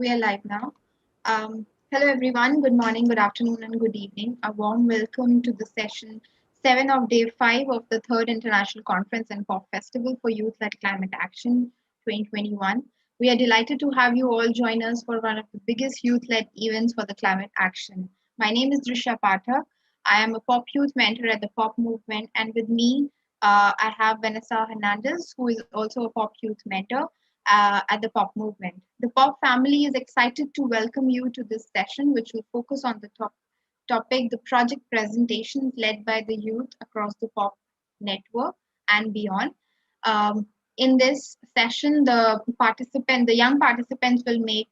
We are live now. Hello, everyone. Good morning, good afternoon, and good evening. A warm welcome to the session 7 of day 5 of the 3rd International Conference and Pop Festival for Youth-led Climate Action 2021. We are delighted to have you all join us for one of the biggest youth-led events for the climate action. My name is Drisha Pathak. I am a pop youth mentor at the Pop Movement, and with me, I have Vanessa Hernandez, who is also a pop youth mentor at the Pop Movement. The Pop family is excited to welcome you to this session, which will focus on the topic, the project presentations led by the youth across the Pop network and beyond. In this session, the young participants will make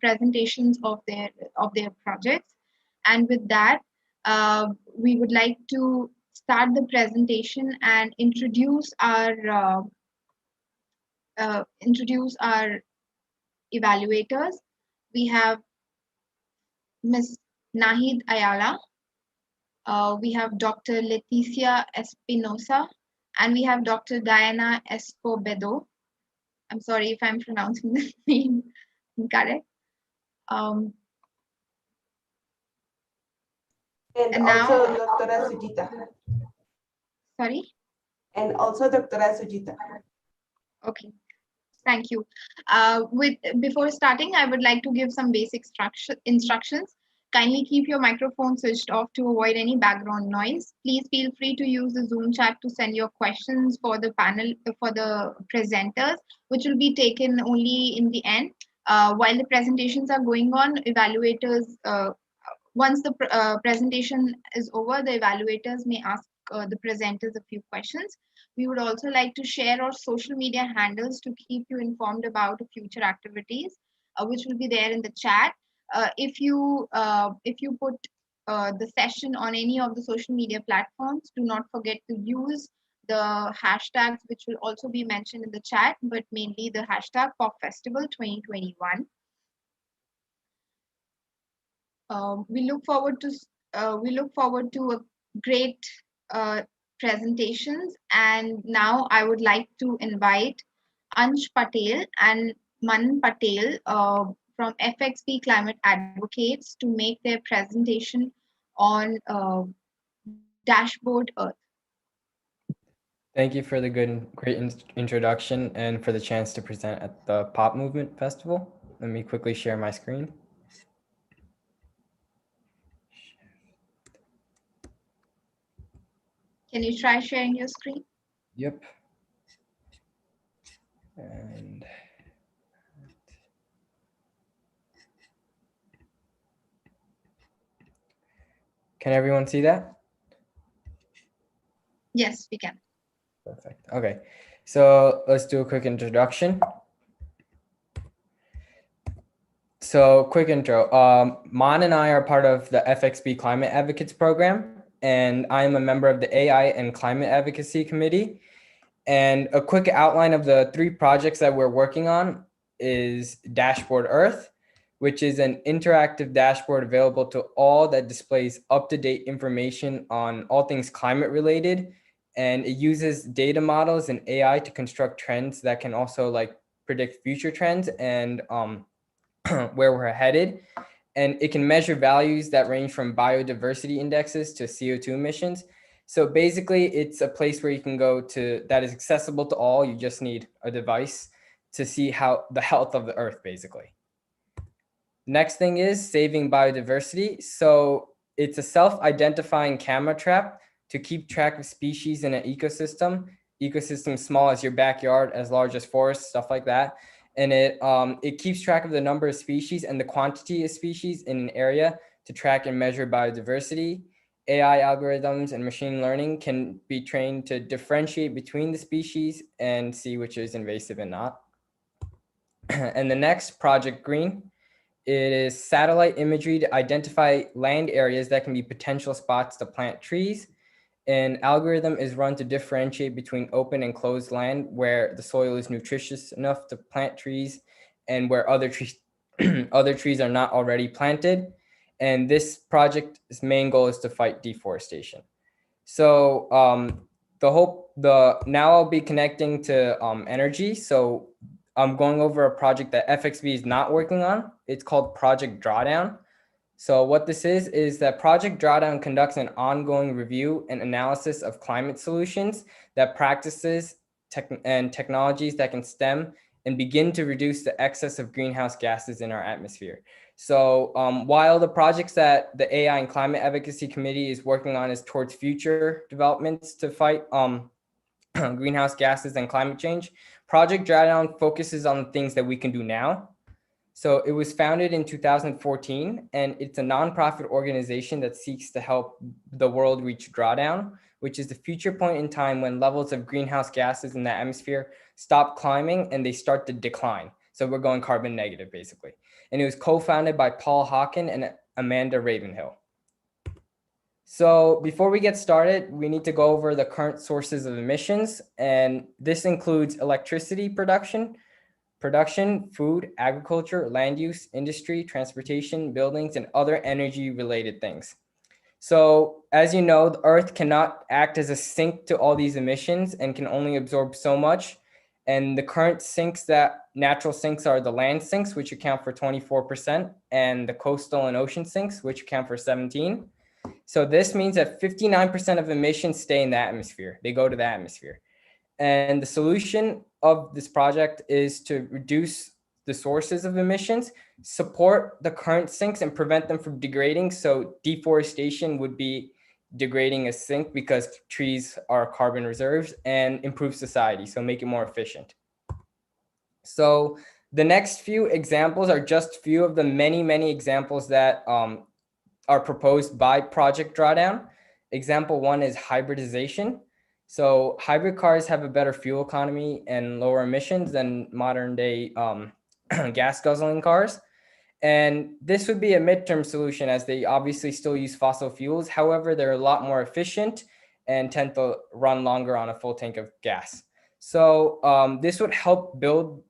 presentations of their projects, and with that, we would like to start the presentation and introduce our evaluators. We have Ms. Nahid Ayala, we have Dr. Leticia Espinosa, and we have Dr. Diana Escobedo. I'm sorry if I'm pronouncing the name incorrect. And also Doctora Sujita. Sorry? And also Doctora Sujita. Okay. Thank you. Before starting, I would like to give some basic instructions. Kindly keep your microphone switched off to avoid any background noise. Please feel free to use the Zoom chat to send your questions for the panel, for the presenters, which will be taken only in the end. While the presentations are going on, evaluators, once the presentation is over, the evaluators may ask the presenters a few questions. We would also like to share our social media handles to keep you informed about future activities, which will be there in the chat. If you put the session on any of the social media platforms, do not forget to use the hashtags, which will also be mentioned in the chat, but mainly the hashtag Pop Festival 2021. We look forward to a great presentations, and now I would like to invite Ansh Patel and Man Patel from FXP Climate Advocates to make their presentation on Dashboard Earth. Thank you for the great introduction and for the chance to present at the Pop Movement Festival. Let me quickly share my screen. Can you try sharing your screen? Yep. And can everyone see that? Yes, we can. Perfect. Okay, so let's do a quick introduction. So quick intro. Mon and I are part of the FXB Climate Advocates Program, and I am a member of the AI and Climate Advocacy Committee. And a quick outline of the 3 projects that we're working on is Dashboard Earth, which is an interactive dashboard available to all that displays up-to-date information on all things climate related. And it uses data models and AI to construct trends that can also like predict future trends and where we're headed. And it can measure values that range from biodiversity indexes to CO2 emissions. So basically it's a place where you can go to that is accessible to all. You just need a device to see how the health of the earth basically. Next thing is saving biodiversity. So it's a self-identifying camera trap to keep track of species in an ecosystem small as your backyard, as large as forests, stuff like that. And it keeps track of the number of species and the quantity of species in an area to track and measure biodiversity. AI algorithms and machine learning can be trained to differentiate between the species and see which is invasive and not. And the next, Project Green, it is satellite imagery to identify land areas that can be potential spots to plant trees. An algorithm is run to differentiate between open and closed land where the soil is nutritious enough to plant trees and where other trees are not already planted. And this project's main goal is to fight deforestation. So now I'll be connecting to energy. So I'm going over a project that FXB is not working on. It's called Project Drawdown. So what this is that Project Drawdown conducts an ongoing review and analysis of climate solutions that practices and technologies that can stem and begin to reduce the excess of greenhouse gases in our atmosphere. So while the projects that the AI and Climate Advocacy Committee is working on is towards future developments to fight greenhouse gases and climate change, Project Drawdown focuses on the things that we can do now. So it was founded in 2014, and it's a nonprofit organization that seeks to help the world reach drawdown, which is the future point in time when levels of greenhouse gases in the atmosphere stop climbing and they start to decline. So we're going carbon negative, basically. And it was co-founded by Paul Hawken and Amanda Ravenhill. So before we get started, we need to go over the current sources of emissions, and this includes electricity production, food, agriculture, land use, industry, transportation, buildings, and other energy-related things. So as you know, the Earth cannot act as a sink to all these emissions and can only absorb so much. And the current sinks natural sinks are the land sinks, which account for 24%, and the coastal and ocean sinks, which account for 17%. So this means that 59% of emissions stay in the atmosphere. They go to the atmosphere. And the solution of this project is to reduce the sources of emissions, support the current sinks and prevent them from degrading. So deforestation would be degrading a sink because trees are carbon reserves, and improve society, so make it more efficient. So the next few examples are just few of the many examples that are proposed by Project Drawdown. Example one is hybridization. So hybrid cars have a better fuel economy and lower emissions than modern day gas guzzling cars. And this would be a midterm solution, as they obviously still use fossil fuels. However, they're a lot more efficient and tend to run longer on a full tank of gas. So this would help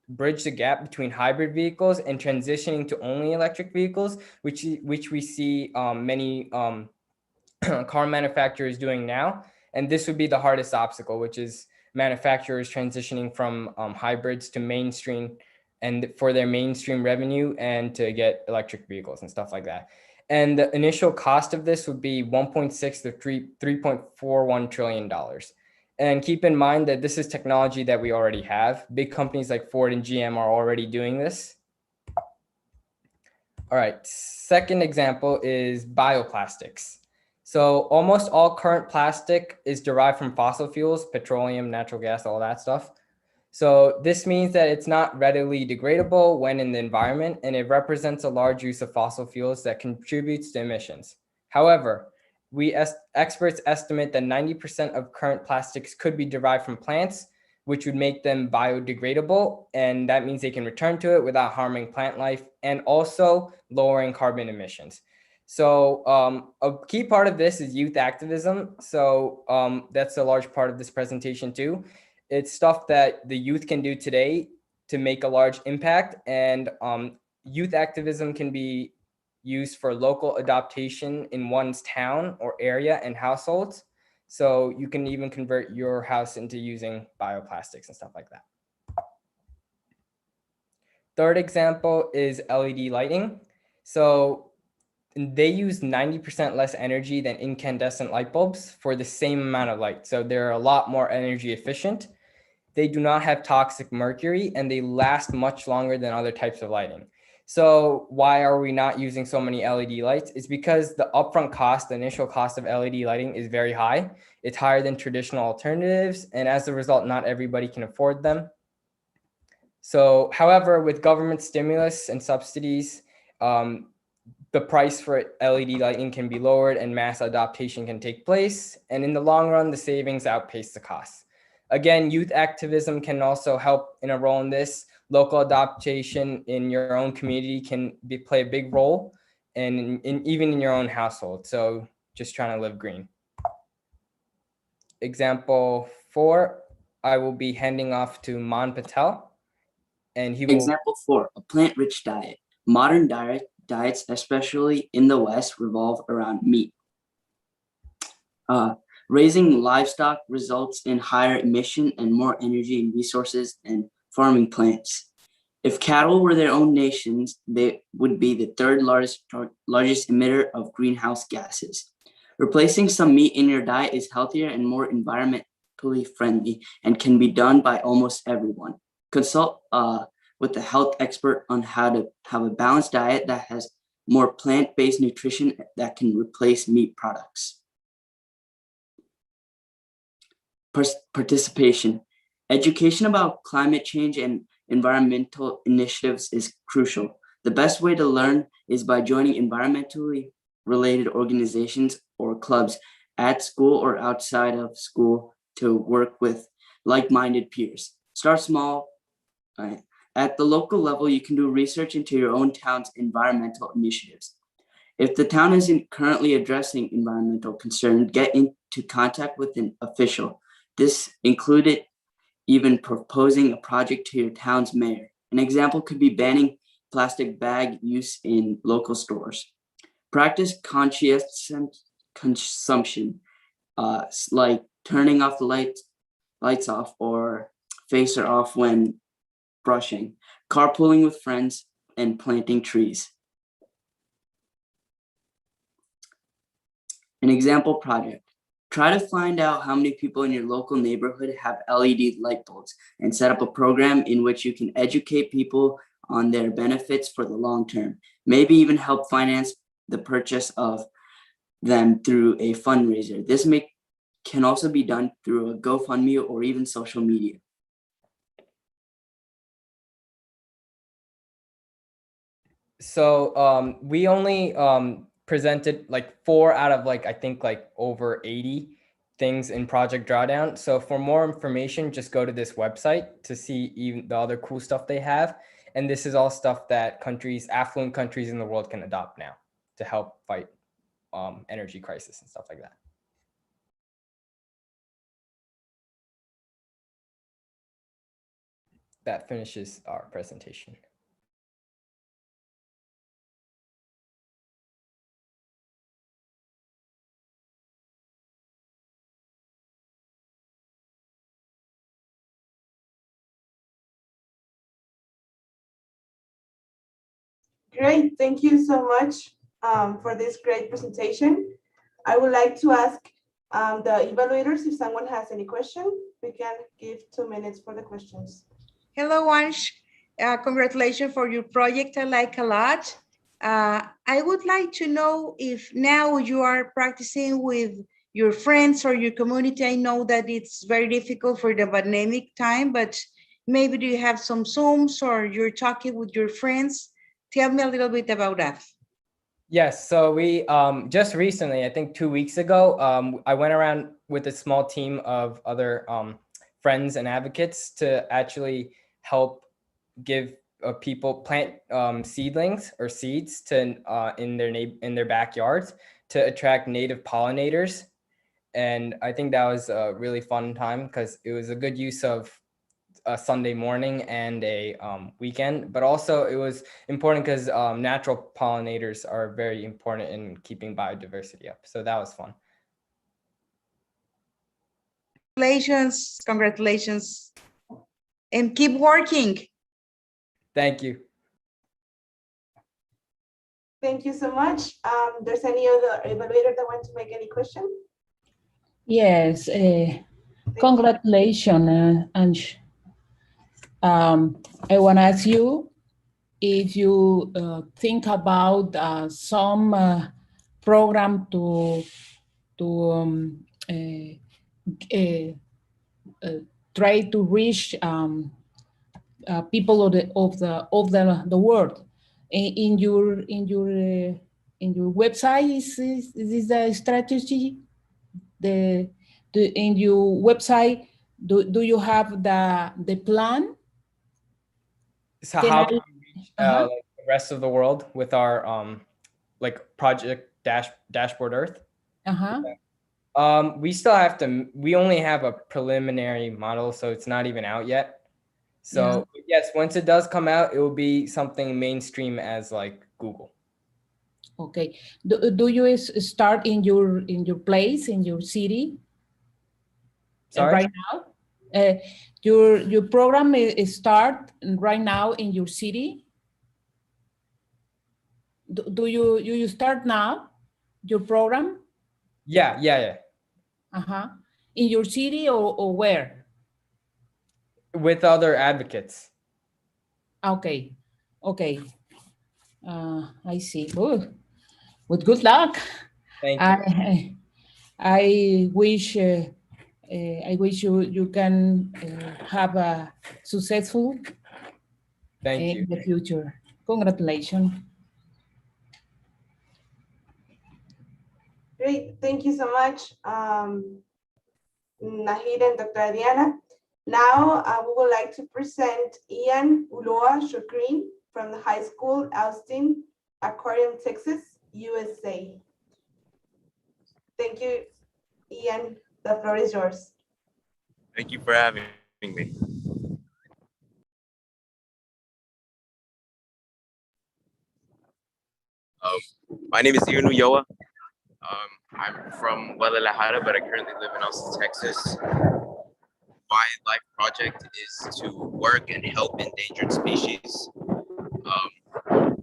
bridge the gap between hybrid vehicles and transitioning to only electric vehicles, which we see many car manufacturers doing now. And this would be the hardest obstacle, which is manufacturers transitioning from hybrids to mainstream, and for their mainstream revenue and to get electric vehicles and stuff like that. And the initial cost of this would be 1.6 to $3.41 trillion. And keep in mind that this is technology that we already have. Big companies like Ford and GM are already doing this. All right, second example is bioplastics. So almost all current plastic is derived from fossil fuels, petroleum, natural gas, all that stuff. So this means that it's not readily degradable when in the environment, and it represents a large use of fossil fuels that contributes to emissions. However, experts estimate that 90% of current plastics could be derived from plants, which would make them biodegradable. And that means they can return to it without harming plant life and also lowering carbon emissions. So a key part of this is youth activism. So that's a large part of this presentation too. It's stuff that the youth can do today to make a large impact. And youth activism can be used for local adaptation in one's town or area and households. So you can even convert your house into using bioplastics and stuff like that. Third example is LED lighting. So they use 90% less energy than incandescent light bulbs for the same amount of light. So they're a lot more energy efficient. They do not have toxic mercury, and they last much longer than other types of lighting. So why are we not using so many LED lights? It's because the upfront cost, the initial cost of LED lighting is very high. It's higher than traditional alternatives, and as a result, not everybody can afford them. So, however, with government stimulus and subsidies, the price for LED lighting can be lowered and mass adoption can take place. And in the long run, the savings outpace the costs. Again, youth activism can also help in a role in this. Local adaptation in your own community can play a big role, and even in your own household. So just trying to live green. Example 4, I will be handing off to Patel. And he will. Example 4, a plant-rich diet. Modern diets, especially in the West, revolve around meat. Raising livestock results in higher emission and more energy and resources than farming plants. If cattle were their own nations, they would be the third largest emitter of greenhouse gases. Replacing some meat in your diet is healthier and more environmentally friendly and can be done by almost everyone. Consult with a health expert on how to have a balanced diet that has more plant-based nutrition that can replace meat products. Participation. Education about climate change and environmental initiatives is crucial. The best way to learn is by joining environmentally related organizations or clubs at school or outside of school to work with like-minded peers. Start small. At the local level, you can do research into your own town's environmental initiatives. If the town isn't currently addressing environmental concerns, get into contact with an official. This included even proposing a project to your town's mayor. An example could be banning plastic bag use in local stores. Practice conscious consumption, like turning off the lights off or phaser off when brushing, carpooling with friends, and planting trees. An example project. Try to find out how many people in your local neighborhood have LED light bulbs and set up a program in which you can educate people on their benefits for the long term. Maybe even help finance the purchase of them through a fundraiser. This can also be done through a GoFundMe or even social media. So we only presented like 4 out of I think over 80 things in Project Drawdown. So for more information, just go to this website to see even the other cool stuff they have. And this is all stuff that affluent countries in the world can adopt now to help fight energy crisis and stuff like that. That finishes our presentation. Great, thank you so much for this great presentation. I would like to ask the evaluators if someone has any question. We can give 2 minutes for the questions. Hello, Ansh. Congratulations for your project. I like a lot. I would like to know if now you are practicing with your friends or your community. I know that it's very difficult for the pandemic time, but maybe do you have some Zooms or you're talking with your friends? Tell me a little bit about that. Yes, so we just recently, I think 2 weeks ago, I went around with a small team of other friends and advocates to actually help give people plant seedlings or seeds to in their backyards to attract native pollinators. And I think that was a really fun time because it was a good use of a Sunday morning and a weekend, but also it was important because natural pollinators are very important in keeping biodiversity up. So that was fun. Congratulations, and keep working. Thank you. Thank you so much. There's any other evaluator that wants to make any question? Yes, congratulations, Ansh. I want to ask you if you think about some program to try to reach people of the world. In your website, is this the strategy? In your website, do you have the plan? So how can we reach like the rest of the world with our project dashboard Earth? We still have to. We only have a preliminary model, so it's not even out yet. So yes, once it does come out, it will be something mainstream as like Google. Okay. Do you start in your place, in your city? Sorry? Right now? Your program is start right now in your city. Do you start now your program? Yeah. In your city or where? With other advocates. Okay. I see. Ooh, with good luck. Thank you. I wish you can have a successful Thank you. in the future. Congratulations. Great, thank you so much, Nahid and Dr. Adriana. Now we would like to present Ian Ulloa Shogreen from the high school, Austin, Aquarium, Texas, USA. Thank you, Ian. The floor is yours. Thank you for having me. My name is Ian Ulloa. I'm from Guadalajara, but I currently live in Austin, Texas. My life project is to work and help endangered species.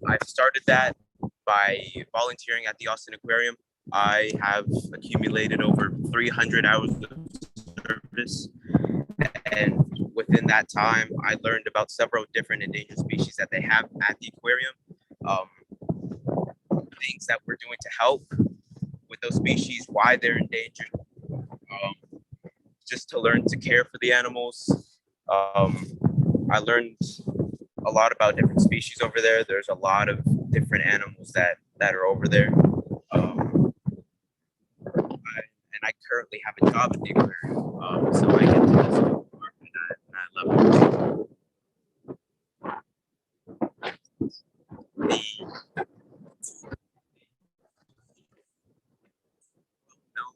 I've started that by volunteering at the Austin Aquarium. I have accumulated over 300 hours of service. And within that time, I learned about several different endangered species that they have at the aquarium. Things that we're doing to help with those species, why they're endangered, just to learn to care for the animals. I learned a lot about different species over there. There's a lot of different animals that are over there. And I currently have a job at the aquarium, so I get to visit and I love it.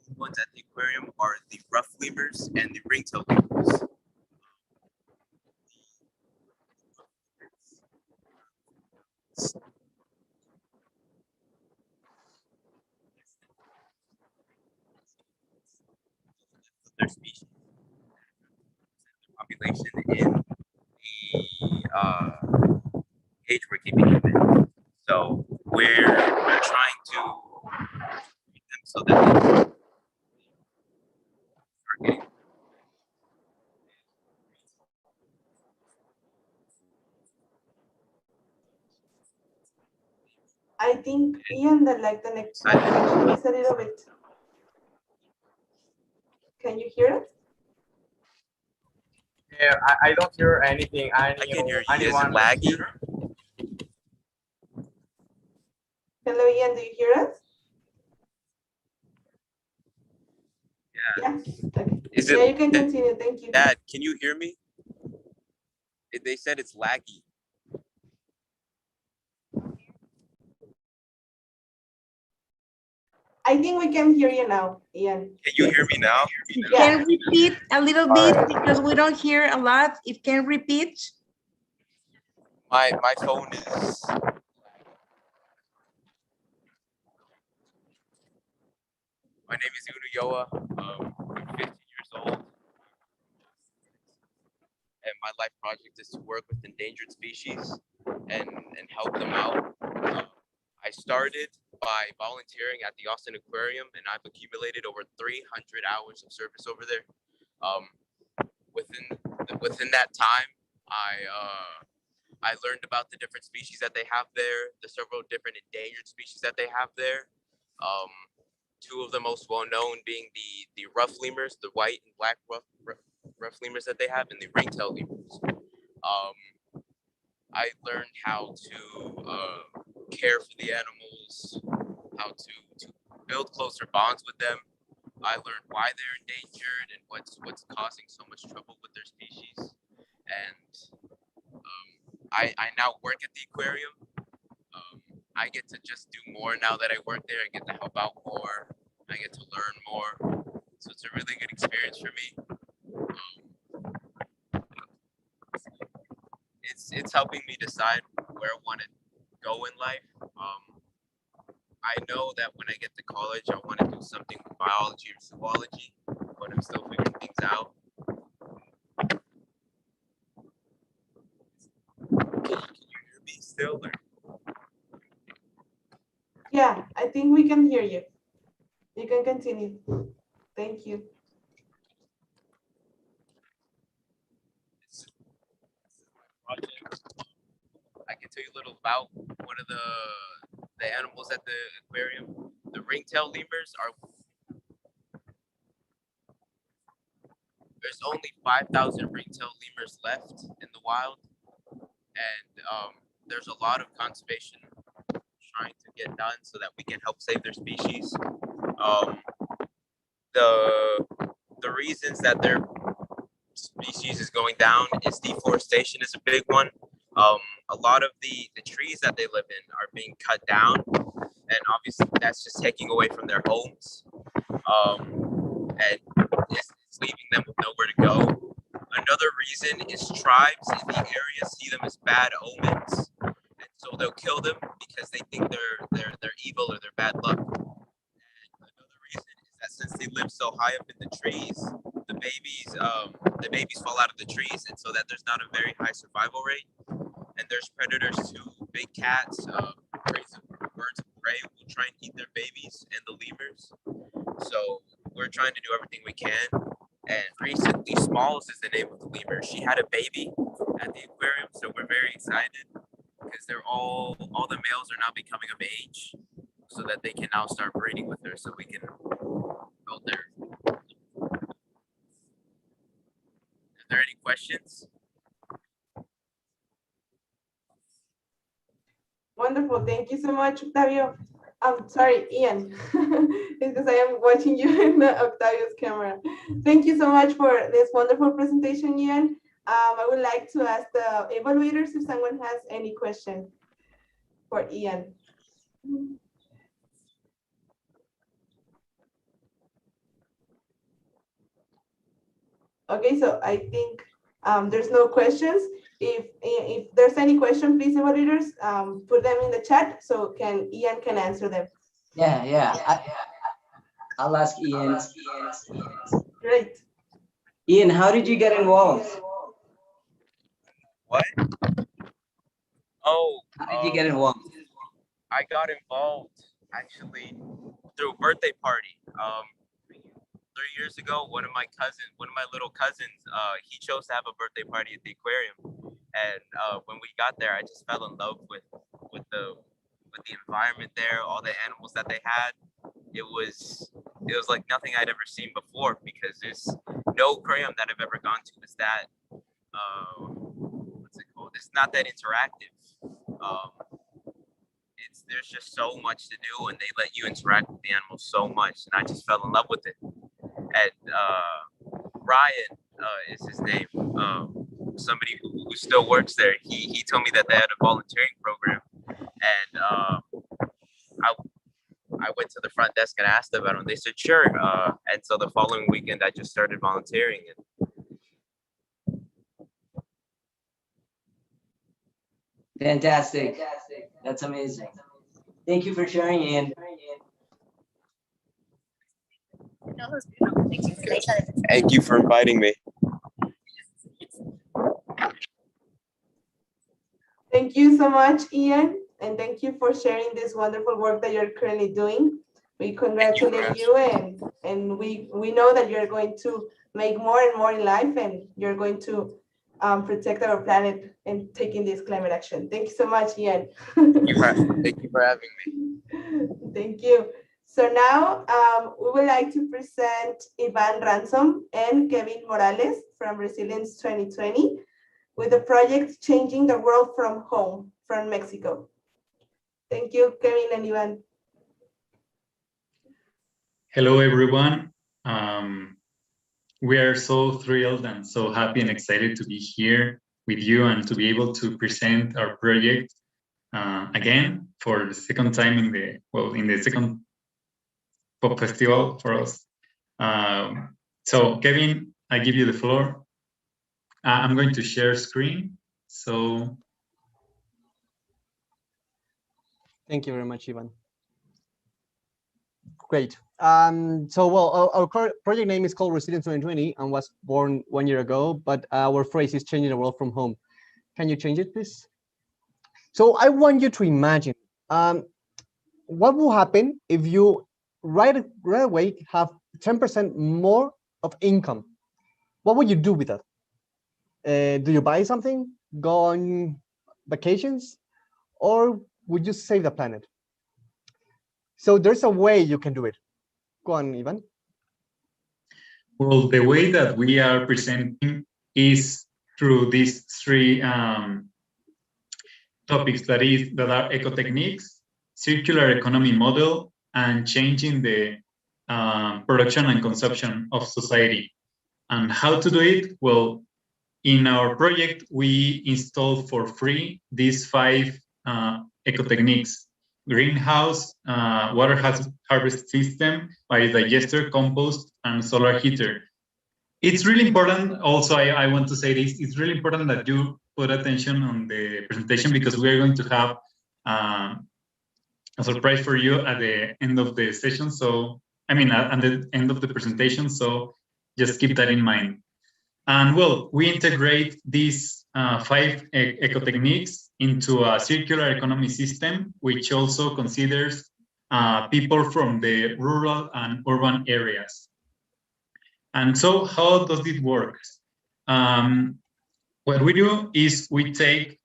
The ones at the aquarium are the rough lemurs and the ring-tailed lemurs. Their species, population in the cage we're keeping them in. So we're trying to treat them so that they start getting. I think Ian, the next connection is a little bit. Can you hear us? Yeah, I don't hear anything. I can hear you. Is it laggy? Hello, Ian, do you hear us? Yeah. Okay. Is it? Yeah, you can continue. Thank you. Dad, can you hear me? They said it's laggy. I think we can hear you now, Ian. Can you hear me now? Can you repeat a little bit because we don't hear a lot. If can repeat. My phone is. My name is Ulloa. I'm 15 years old. And my life project is to work with endangered species and help them out. I started by volunteering at the Austin Aquarium, and I've accumulated over 300 hours of service over there. Within that time, I learned about the different species that they have there, the several different endangered species that they have there. Two of the most well-known being the rough lemurs, the white and black rough lemurs that they have, and the ring-tailed lemurs. I learned how to care for the animals, how to build closer bonds with them. I learned why they're endangered and what's causing so much trouble with their species. And I now work at the aquarium. I get to just do more now that I work there. I get to help out more. I get to learn more. So it's a really good experience for me. It's helping me decide where I want to go in life. I know that when I get to college, I want to do something with biology or zoology, but I'm still figuring things out. still? Or? Yeah, I think we can hear you. You can continue. Thank you. Project. I can tell you a little about one of the animals at the aquarium. The ringtail lemurs are. There's only 5,000 ringtail lemurs left in the wild, and there's a lot of conservation trying to get done so that we can help save their species. The reasons that their species is going down is deforestation is a big one. A lot of the trees that they live in are being cut down, and obviously that's just taking away from their homes, and it's leaving them with nowhere to go. Another reason is tribes in the area see them as bad omens, and so they'll kill them because they think they're evil or they're bad luck. And another reason is that since they live so high up in the trees, the babies fall out of the trees, and so that there's not a very high survival rate. And there's predators too, big cats, birds of prey will try and eat their babies, and the lemurs. So we're trying to do everything we can. And recently, Smalls is the name of the lemur. She had a baby at the aquarium, so we're very excited because they're all the males are now becoming of age, so that they can now start breeding with her, so we can build their. Are there any questions? Wonderful. Thank you so much, Octavio. I'm sorry, Ian, because I am watching you in the Octavio's camera. Thank you so much for this wonderful presentation, Ian. I would like to ask the evaluators if someone has any question for Ian. Okay, so I think there's no questions. If there's any question, please, evaluators, put them in the chat so Ian can answer them. Yeah. I'll ask Ian. Great. Ian, how did you get involved? What? Oh. How did you get involved? I got involved actually through a birthday party. 3 years ago, one of my little cousins, he chose to have a birthday party at the aquarium, and when we got there, I just fell in love with the environment there, all the animals that they had. It was like nothing I'd ever seen before, because there's no aquarium that I've ever gone to is that what's it called? It's not that interactive. There's just so much to do, and they let you interact with the animals so much, and I just fell in love with it. And Ryan is his name. Somebody who still works there. He told me that they had a volunteering program, and I went to the front desk and asked about them. They said sure, and so the following weekend I just started volunteering. Fantastic. That's amazing. Thank you for sharing, Ian. Thank you for inviting me. Thank you so much, Ian, and thank you for sharing this wonderful work that you're currently doing. We congratulate you, and we know that you're going to make more and more in life, and you're going to protect our planet and taking this climate action. Thank you so much, Ian. Thank you for having me. Thank you. So now we would like to present Iván Ransom and Kevin Morales from Resilience 2020 with the project Changing the World from Home from Mexico. Thank you, Kevin and Iván. Hello, everyone. We are so thrilled and so happy and excited to be here with you and to be able to present our project again for the second time in the second pop festival for us. So Kevin, I give you the floor. I'm going to share screen. So. Thank you very much, Ivan. Great. Our project name is called Resilience 2020 and was born 1 year ago, but our phrase is changing the world from home. Can you change it, please? So I want you to imagine what will happen if you right away have 10% more of income. What would you do with that? Do you buy something, go on vacations, or would you save the planet? So there's a way you can do it. Go on, Ivan. Well, the way that we are presenting is through these three topics that are eco-techniques, circular economy model, and changing the production and consumption of society. And how to do it? Well, in our project, we installed for free these 5 eco-techniques: greenhouse, water harvest system, biodigester, compost, and solar heater. It's really important, also, I want to say this, it's really important that you put attention on the presentation, because we are going to have a surprise for you at the end of the session. So, at the end of the presentation, so just keep that in mind. And well, we integrate these 5 eco-techniques into a circular economy system, which also considers people from the rural and urban areas. And so how does it work? What we do is we take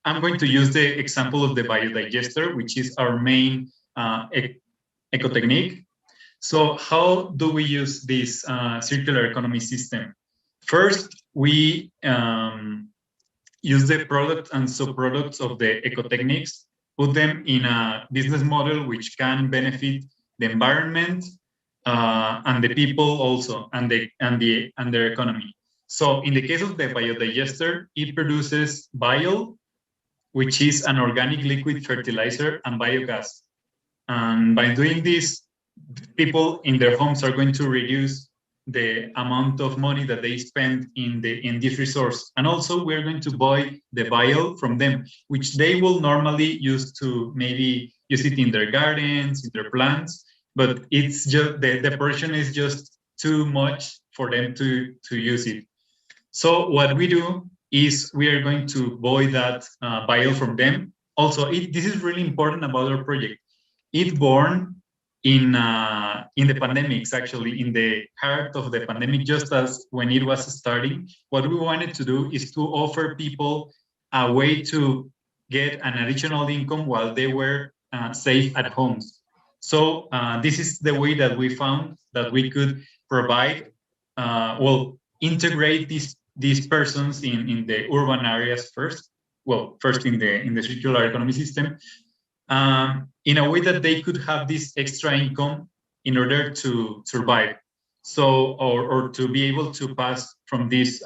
I'm going to use the example of the biodigester, which is our main eco-technique. So how do we use this circular economy system? First, we use the product and subproducts of the eco-techniques, put them in a business model which can benefit the environment and the people also, and their economy. So in the case of the biodigester, it produces bio, which is an organic liquid fertilizer, and biogas. And by doing this, people in their homes are going to reduce the amount of money that they spend in this resource. And also we're going to buy the bio from them, which they will normally use to maybe use it in their gardens, in their plants, but it's just the portion is just too much for them to use it. So what we do is we are going to buy that bio from them. Also, this is really important about our project. It's born in the pandemics, actually, in the heart of the pandemic, just as when it was starting. What we wanted to do is to offer people a way to get an additional income while they were safe at homes. So this is the way that we found that we could provide, integrate these persons in the urban areas first. Well, first in the circular economy system, in a way that they could have this extra income in order to survive. So, or to be able to pass from this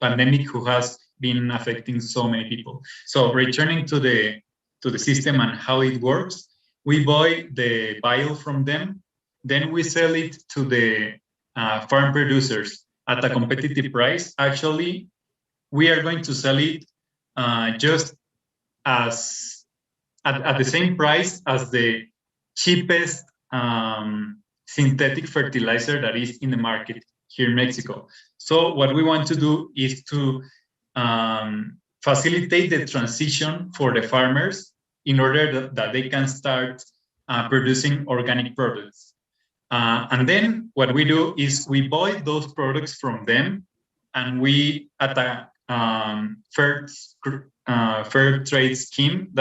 pandemic who has been affecting so many people. So returning to the system and how it works, we buy the bio from them, then we sell it to the farm producers at a competitive price. Actually, we are going to sell it just as at the same price as the cheapest synthetic fertilizer that is in the market here in Mexico. So what we want to do is to facilitate the transition for the farmers in order that they can start producing organic products. And then what we do is we buy those products from them, and we at a fair trade scheme.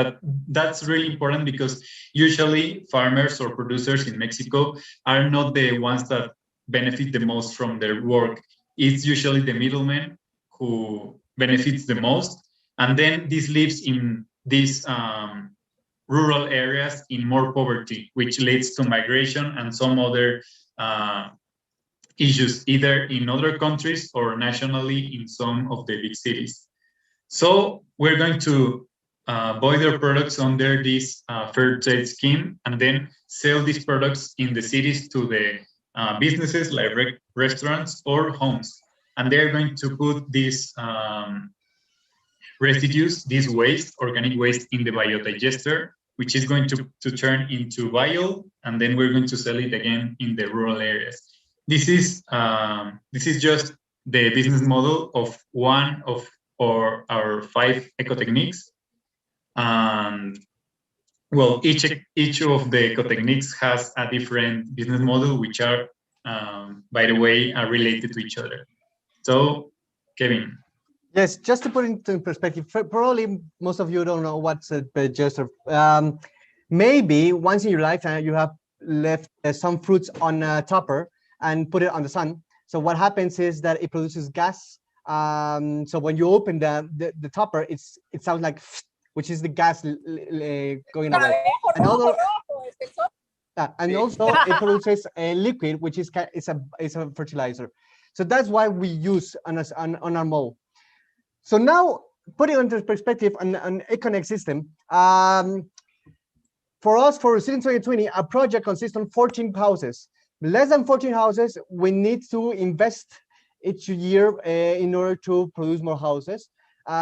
That's really important, because usually farmers or producers in Mexico are not the ones that benefit the most from their work. It's usually the middleman who benefits the most, and then this leaves in these rural areas in more poverty, which leads to migration and some other issues, either in other countries or nationally in some of the big cities. So we're going to buy their products under this fair trade scheme, and then sell these products in the cities to the businesses like restaurants or homes. And they're going to put these residues, this waste, organic waste, in the biodigester, which is going to turn into bio, and then we're going to sell it again in the rural areas. This is just the business model of one of or our 5 eco techniques. And well, each of the eco techniques has a different business model, which are, by the way, are related to each other. So, Kevin. Yes, just to put it into perspective, probably most of you don't know what's a digester. Maybe once in your lifetime you have left some fruits on a topper and put it on the sun. So what happens is that it produces gas. So when you open the topper, it sounds like, which is the gas going away. And also it produces a liquid, which is a fertilizer. So that's why we use on our mold. So now, putting into perspective an Econex system, for us, for Resilient 2020, our project consists on 14 houses. Less than 14 houses, we need to invest each year in order to produce more houses,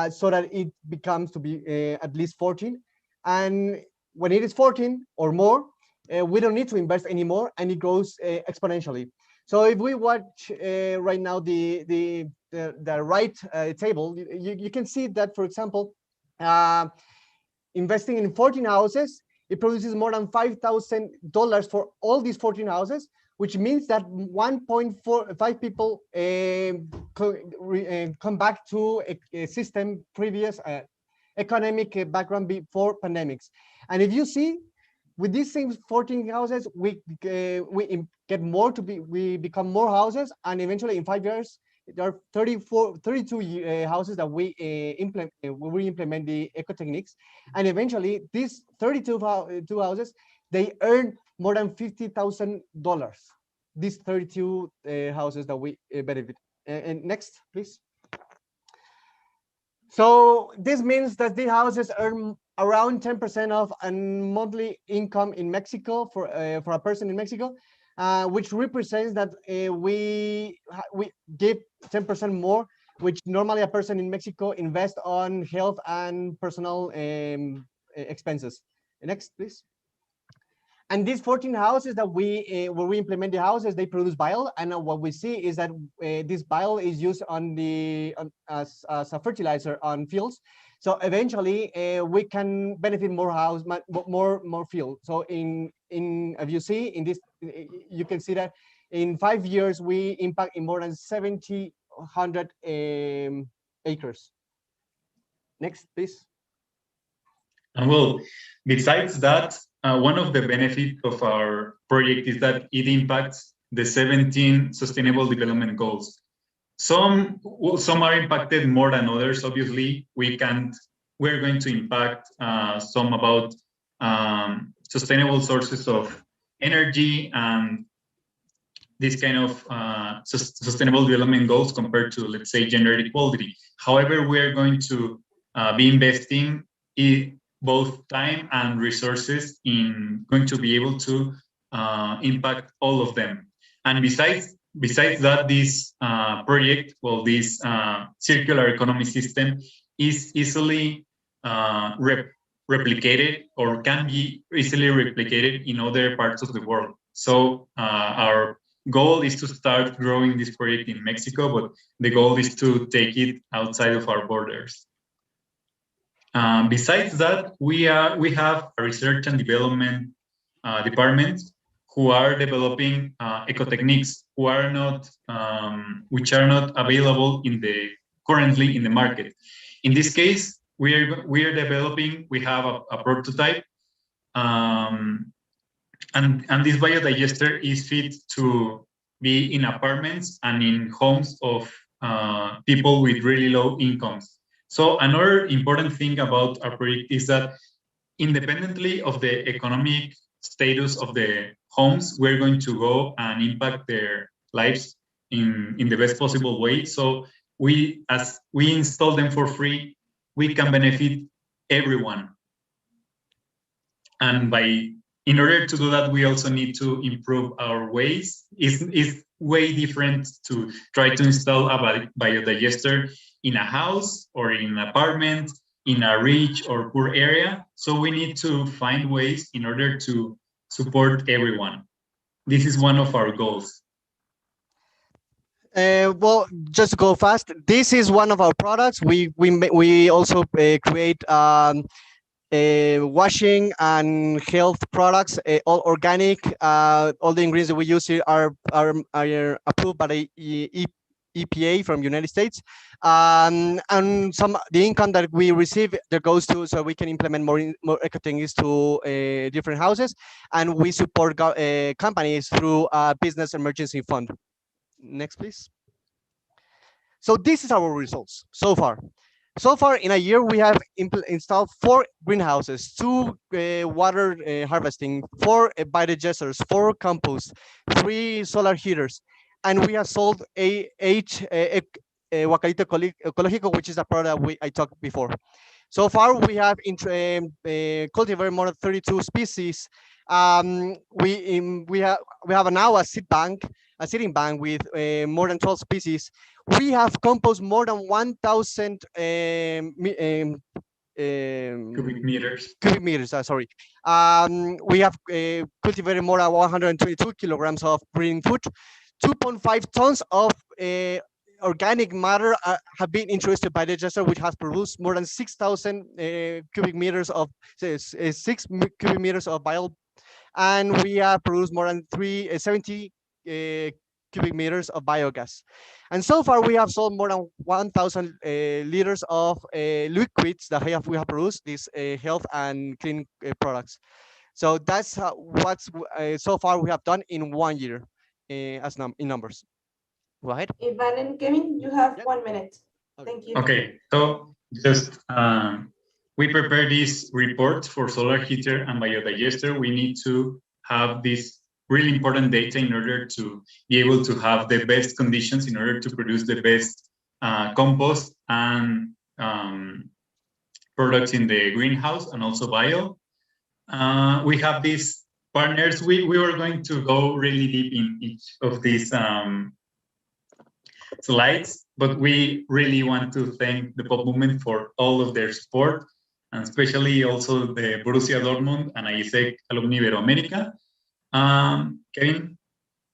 so that it becomes to be at least 14. And when it is 14 or more, we don't need to invest anymore, and it grows exponentially. So if we watch right now the right table, you can see that, for example, investing in 14 houses, it produces more than $5,000 for all these 14 houses, which means that 1.45 people come back to a system previous economic background before pandemics. And if you see, with these same 14 houses, we get more we become more houses, and eventually in 5 years, there are 32 houses that we implement the eco techniques, and eventually these 32 houses, they earn more than $50,000. These 32 houses that we benefit. And next, please. So this means that the houses earn around 10% of a monthly income in Mexico for a person in Mexico, which represents that we give 10% more, which normally a person in Mexico invests on health and personal expenses. Next, please. And these 14 houses that where we implement the houses, they produce bile, and what we see is that this bile is used as a fertilizer on fields. So eventually, we can benefit more field. So if you see in this, you can see that in 5 years we impact in more than 7,100 acres. Next, please. Well, besides that, one of the benefits of our project is that it impacts the 17 Sustainable Development Goals. Some are impacted more than others. Obviously, we're going to impact some about sustainable sources of energy and this kind of sustainable development goals compared to, let's say, gender equality. However, we are going to be investing in both time and resources in going to be able to impact all of them. And besides that, this project, well, this circular economy system is easily replicated or can be easily replicated in other parts of the world. So our goal is to start growing this project in Mexico, but the goal is to take it outside of our borders. Besides that, we have a research and development department who are developing eco techniques which are not available currently in the market. In this case, we are developing. We have a prototype, and this biodigester is fit to be in apartments and in homes of people with really low incomes. So another important thing about our project is that independently of the economic status of the homes, we're going to go and impact their lives in the best possible way. So as we install them for free, we can benefit everyone. And in order to do that, we also need to improve our ways. It's way different to try to install a biodigester in a house or in an apartment, in a rich or poor area. So we need to find ways in order to support everyone. This is one of our goals. Well, just to go fast, this is one of our products. We also create washing and health products, all organic. All the ingredients that we use here are approved by the EPA from United States. And the income that we receive that goes to so we can implement more eco things to different houses, and we support companies through business emergency fund. Next, please. So this is our results so far. So far in a year, we have installed 4 greenhouses, 2 water harvesting, 4 biodigesters, 4 compost, 3 solar heaters, and we have sold Huacalito Ecológico, which is a product I talked before. So far, we have cultivated more than 32 species. We have now a seeding bank with more than 12 species. We have composed more than 1,000 Cubic meters. Cubic meters. Sorry. We have cultivated more than 122 kilograms of green food. 2.5 tons of organic matter have been introduced by the digester, which has produced more than 6,000 cubic meters of 6 cubic meters of bio, and we have produced more than 70 cubic meters of biogas. And so far, we have sold more than 1,000 liters of liquids that we have produced these health and clean products. So that's what's so far we have done in 1 year in numbers. Go ahead. Ivan and Kevin, you have Yep. 1 minute. Okay. Thank you. Okay, so just we prepare these reports for solar heater and biodigester. We need to have this really important data in order to be able to have the best conditions in order to produce the best compost and products in the greenhouse and also bio. We have these partners. We were going to go really deep in each of these slides, but we really want to thank the pop movement for all of their support, and especially also the Borussia Dortmund and ISEC Alumni Iberoamérica. Kevin?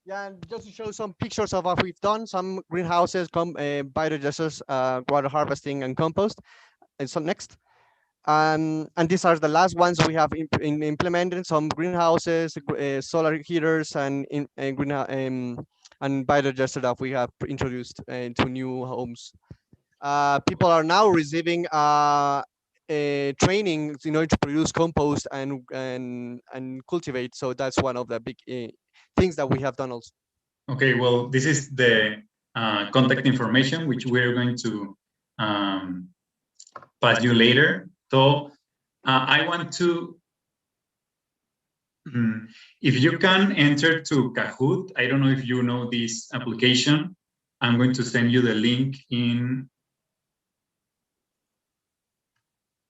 Yeah, and just to show some pictures of what we've done, some greenhouses, biodigesters, water harvesting and compost. And so next. And these are the last ones we have implemented, some greenhouses, solar heaters, and biodigester that we have introduced into new homes. People are now receiving training in order to produce compost and cultivate. So that's one of the big things that we have done also. Okay, well, this is the contact information which we're going to pass you later. So I want to, if you can enter to Kahoot, I don't know if you know this application. I'm going to send you the link in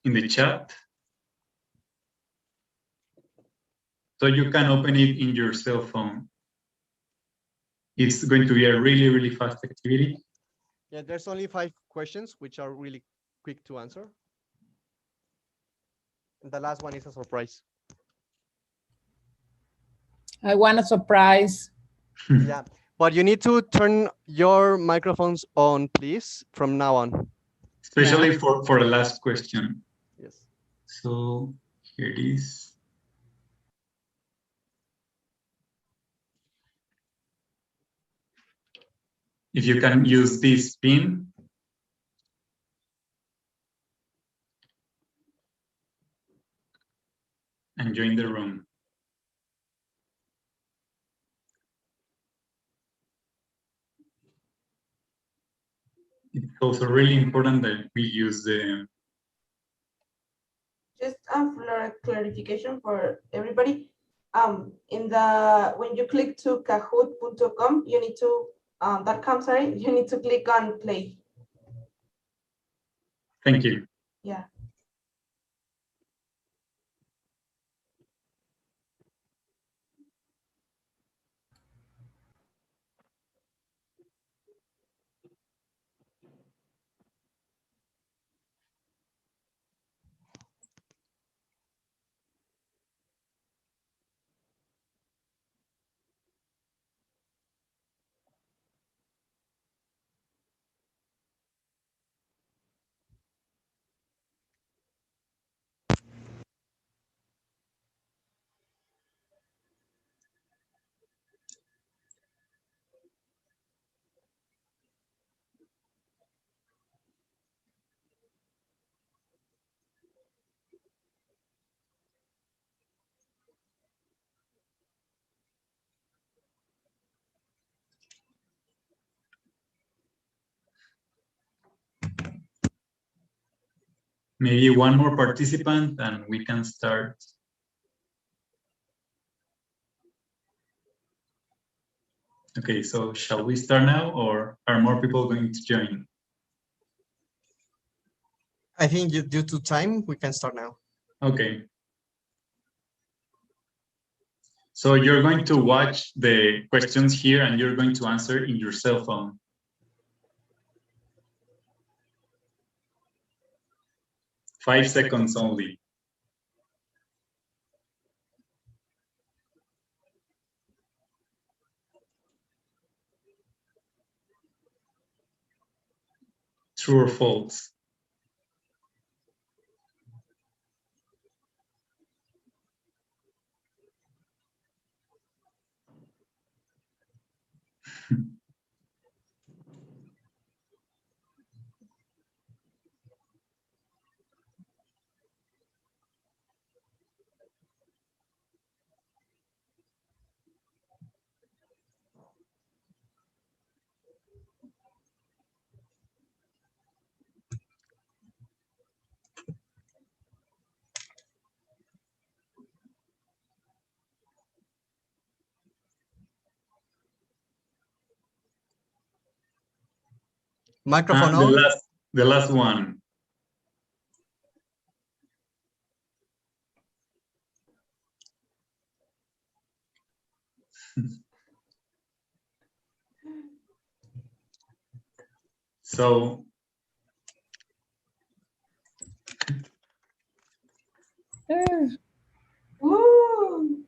the chat. So you can open it in your cell phone. It's going to be a really, really fast activity. Yeah, there's only 5 questions, which are really quick to answer. And the last one is a surprise. I want a surprise. Yeah, but you need to turn your microphones on, please, from now on. Especially for the last question. Yes. So here it is. If you can use this pin. And join the room. It's also really important that we use the. Just for clarification for everybody, when you click to kahoot.com, you need to you need to click on play. Thank you. Yeah. maybe one more participant and we can start. Okay, so shall we start now or are more people going to join? I think due to time, we can start now. Okay. So you're going to watch the questions here and you're going to answer in your cell phone. Five seconds only. True or false? Microphone And on. the last one. So Woo!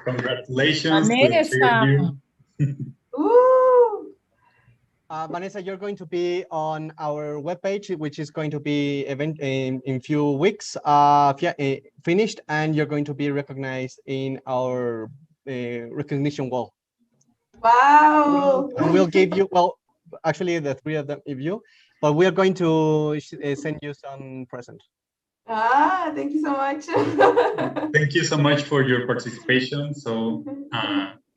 congratulations to the three of you. Woo! Vanessa, you're going to be on our webpage, which is going to be in few weeks finished, and you're going to be recognized in our recognition wall. Wow! And we'll give you, well, actually the three of them, if you, but we are going to send you some present. Ah, thank you so much. Thank you so much for your participation. So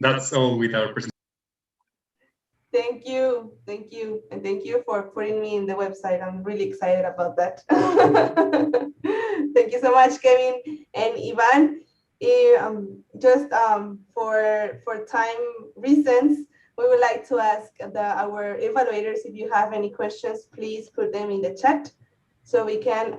that's all with our presentation. Thank you, and thank you for putting me in the website. I'm really excited about that. Thank you so much, Kevin and Iván. For time reasons, we would like to ask our evaluators if you have any questions, please put them in the chat so we can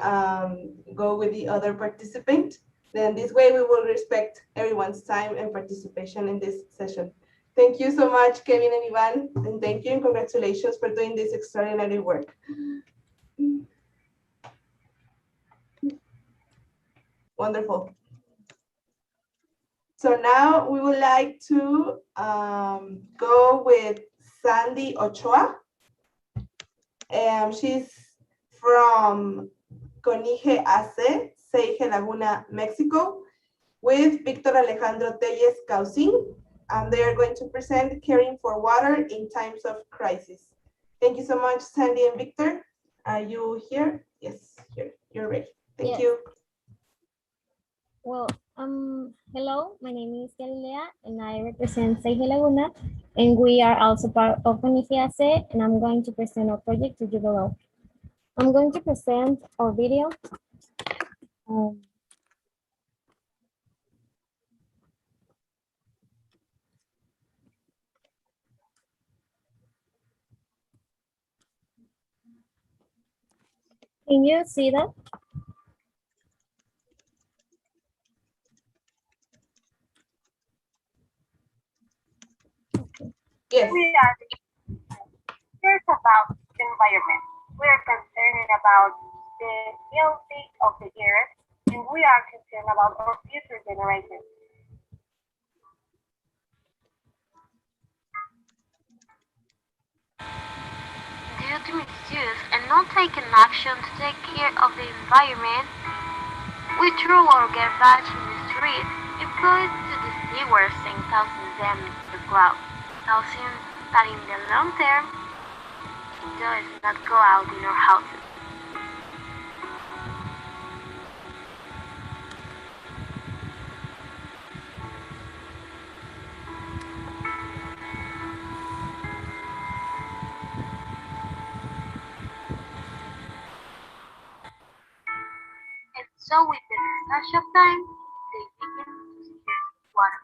go with the other participant. Then this way we will respect everyone's time and participation in this session. Thank you so much, Kevin and Iván, and thank you and congratulations for doing this extraordinary work. Wonderful. So now we would like to go with Sandy Ochoa. She's from CONIGE AC, CEIGE Laguna, Mexico, with Victor Alejandro Téllez Gauzin. They are going to present caring for water in times of crisis. Thank you so much, Sandy and Victor. Are you here? Yes, here. You're ready. Thank you. Well, hello, my name is Galilea and I represent CEIGE Laguna, and we are also part of CONIGE, and I'm going to present our project to you below. I'm going to present our video. Can you see that? Yes. We are curious about the environment. We are concerned about the health of the earth, and we are concerned about our future generations. Due to misuse and not taking action to take care of the environment, we throw our garbage in the street and throw it to the sewers and tossing them into the cloud, causing that in the long term, it does not go out in our houses. So with the passage of time, they begin to scarce water.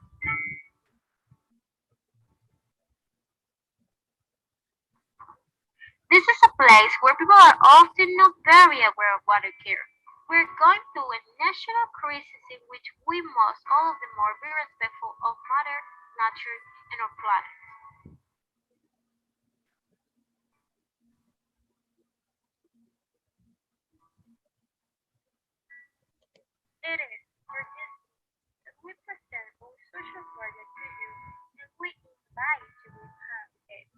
This is a place where people are often not very aware of water care. We're going through a national crisis in which we must all of the more be respectful of water, nature, and our planet. It is for this that we present our social project to you and we invite you to be part of it.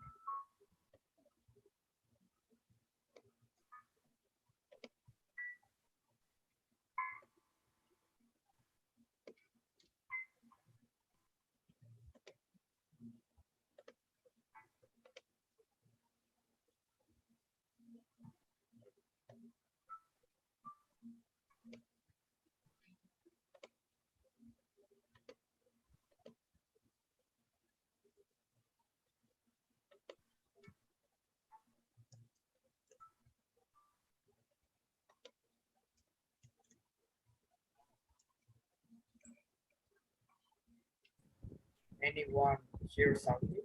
Anyone hear something?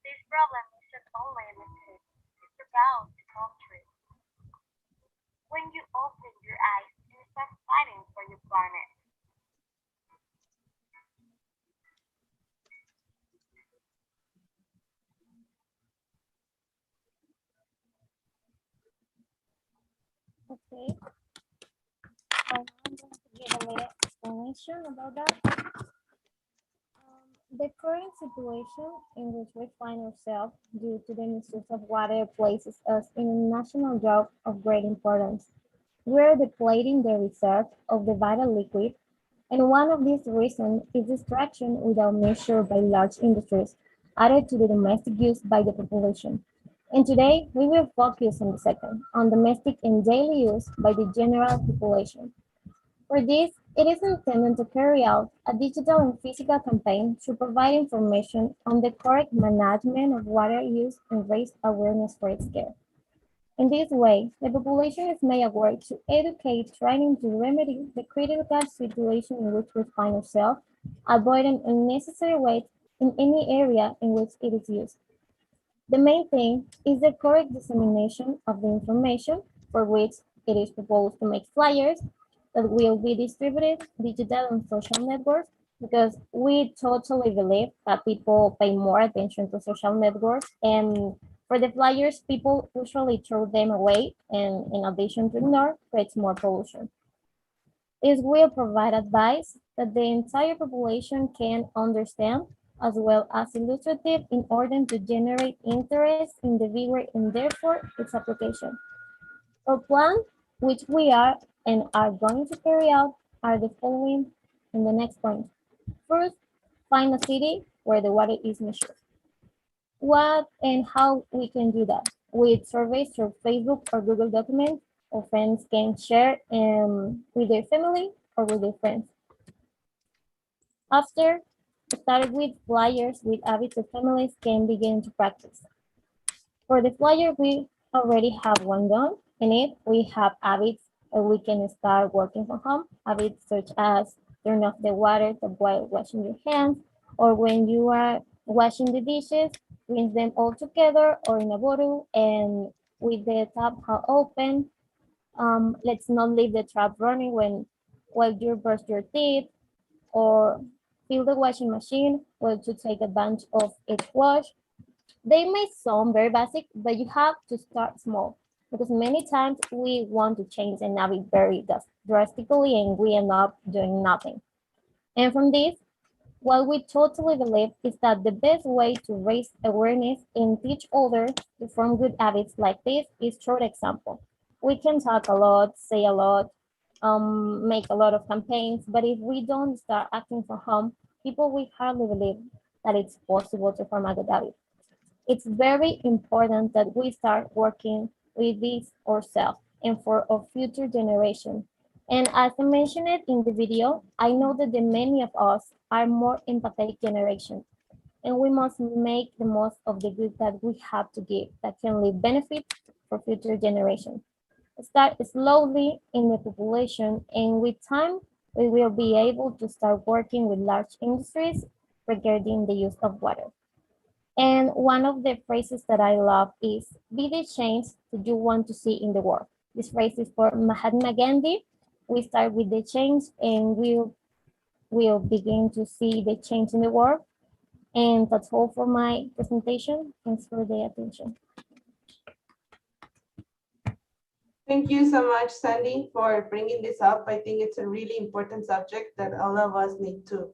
This problem isn't only limited it's about the country. When you open your eyes and start fighting for your planet, Okay. So now I'm going to give a little explanation about that. The current situation in which we find ourselves due to the misuse of water places us in a national job of great importance. We are depleting the reserve of the vital liquid, and one of these reasons is distraction without measure by large industries, added to the domestic use by the population. And today, we will focus on the second, on domestic and daily use by the general population. For this, it is intended to carry out a digital and physical campaign to provide information on the correct management of water use and raise awareness for its care. In this way, the population is made aware to educate, trying to remedy the critical situation in which we find ourselves, avoiding unnecessary waste in any area in which it is used. The main thing is the correct dissemination of the information, for which it is proposed to make flyers that will be distributed digital and social networks, because we totally believe that people pay more attention to social networks, and for the flyers, people usually throw them away, and in addition to ignore, creates more pollution. This will provide advice that the entire population can understand, as well as illustrative, in order to generate interest in the viewer and therefore its application. Our plan, which we are and are going to carry out, are the following in the next point. First, find a city where the water is measured. What and how we can do that? With surveys through Facebook or Google Documents, or friends can share with their family or with their friends. After, Start with flyers with habits that families can begin to practice. For the flyer, we already have one done. In it, we have habits that we can start working from home. Habits such as turn off the water while washing your hands, or when you are washing the dishes, rinse them all together or in a bottle and with the tap open. Let's not leave the tap running while you brush your teeth, or fill the washing machine while to take advantage of each wash. They may sound very basic, but you have to start small because many times we want to change and navigate very drastically and we end up doing nothing. And from this, what we totally believe is that the best way to raise awareness and teach others to form good habits like this is through example. We can talk a lot, say a lot, make a lot of campaigns, but if we don't start acting from home, people will hardly believe that it's possible to form a good habit. It's very important that we start working with this ourselves and for our future generation. And as I mentioned it in the video, I know that the many of us are more empathetic generation, and we must make the most of the good that we have to give that can leave benefits for future generations. Start slowly in the population, and with time, we will be able to start working with large industries regarding the use of water. And one of the phrases that I love is, be the change that you want to see in the world. This phrase is for Mahatma Gandhi. We start with the change and we'll begin to see the change in the world. And that's all for my presentation. Thanks for the attention. Thank you so much, Sandy, for bringing this up. I think it's a really important subject that all of us need to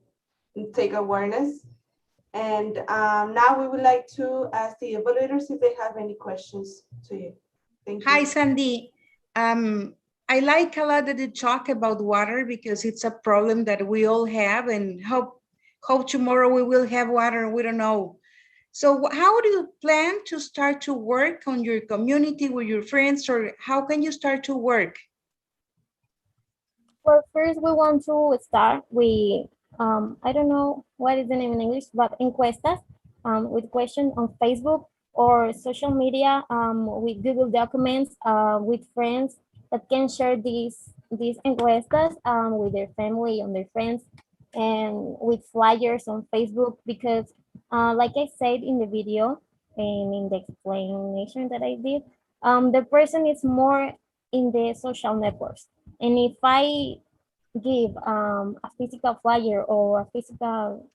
take awareness. And now we would like to ask the evaluators if they have any questions to you. Thank you. Hi, Sandy. I like a lot that you talk about water because it's a problem that we all have, and hope tomorrow we will have water. We don't know. So how do you plan to start to work on your community with your friends, or how can you start to work? Well, first we want to start with, I don't know what is the name in English, but encuestas, with questions on Facebook or social media, with Google Documents, with friends that can share these encuestas with their family and their friends, and with flyers on Facebook, because like I said in the video and in the explanation that I did, the person is more in the social networks. And if I give a physical flyer or a physical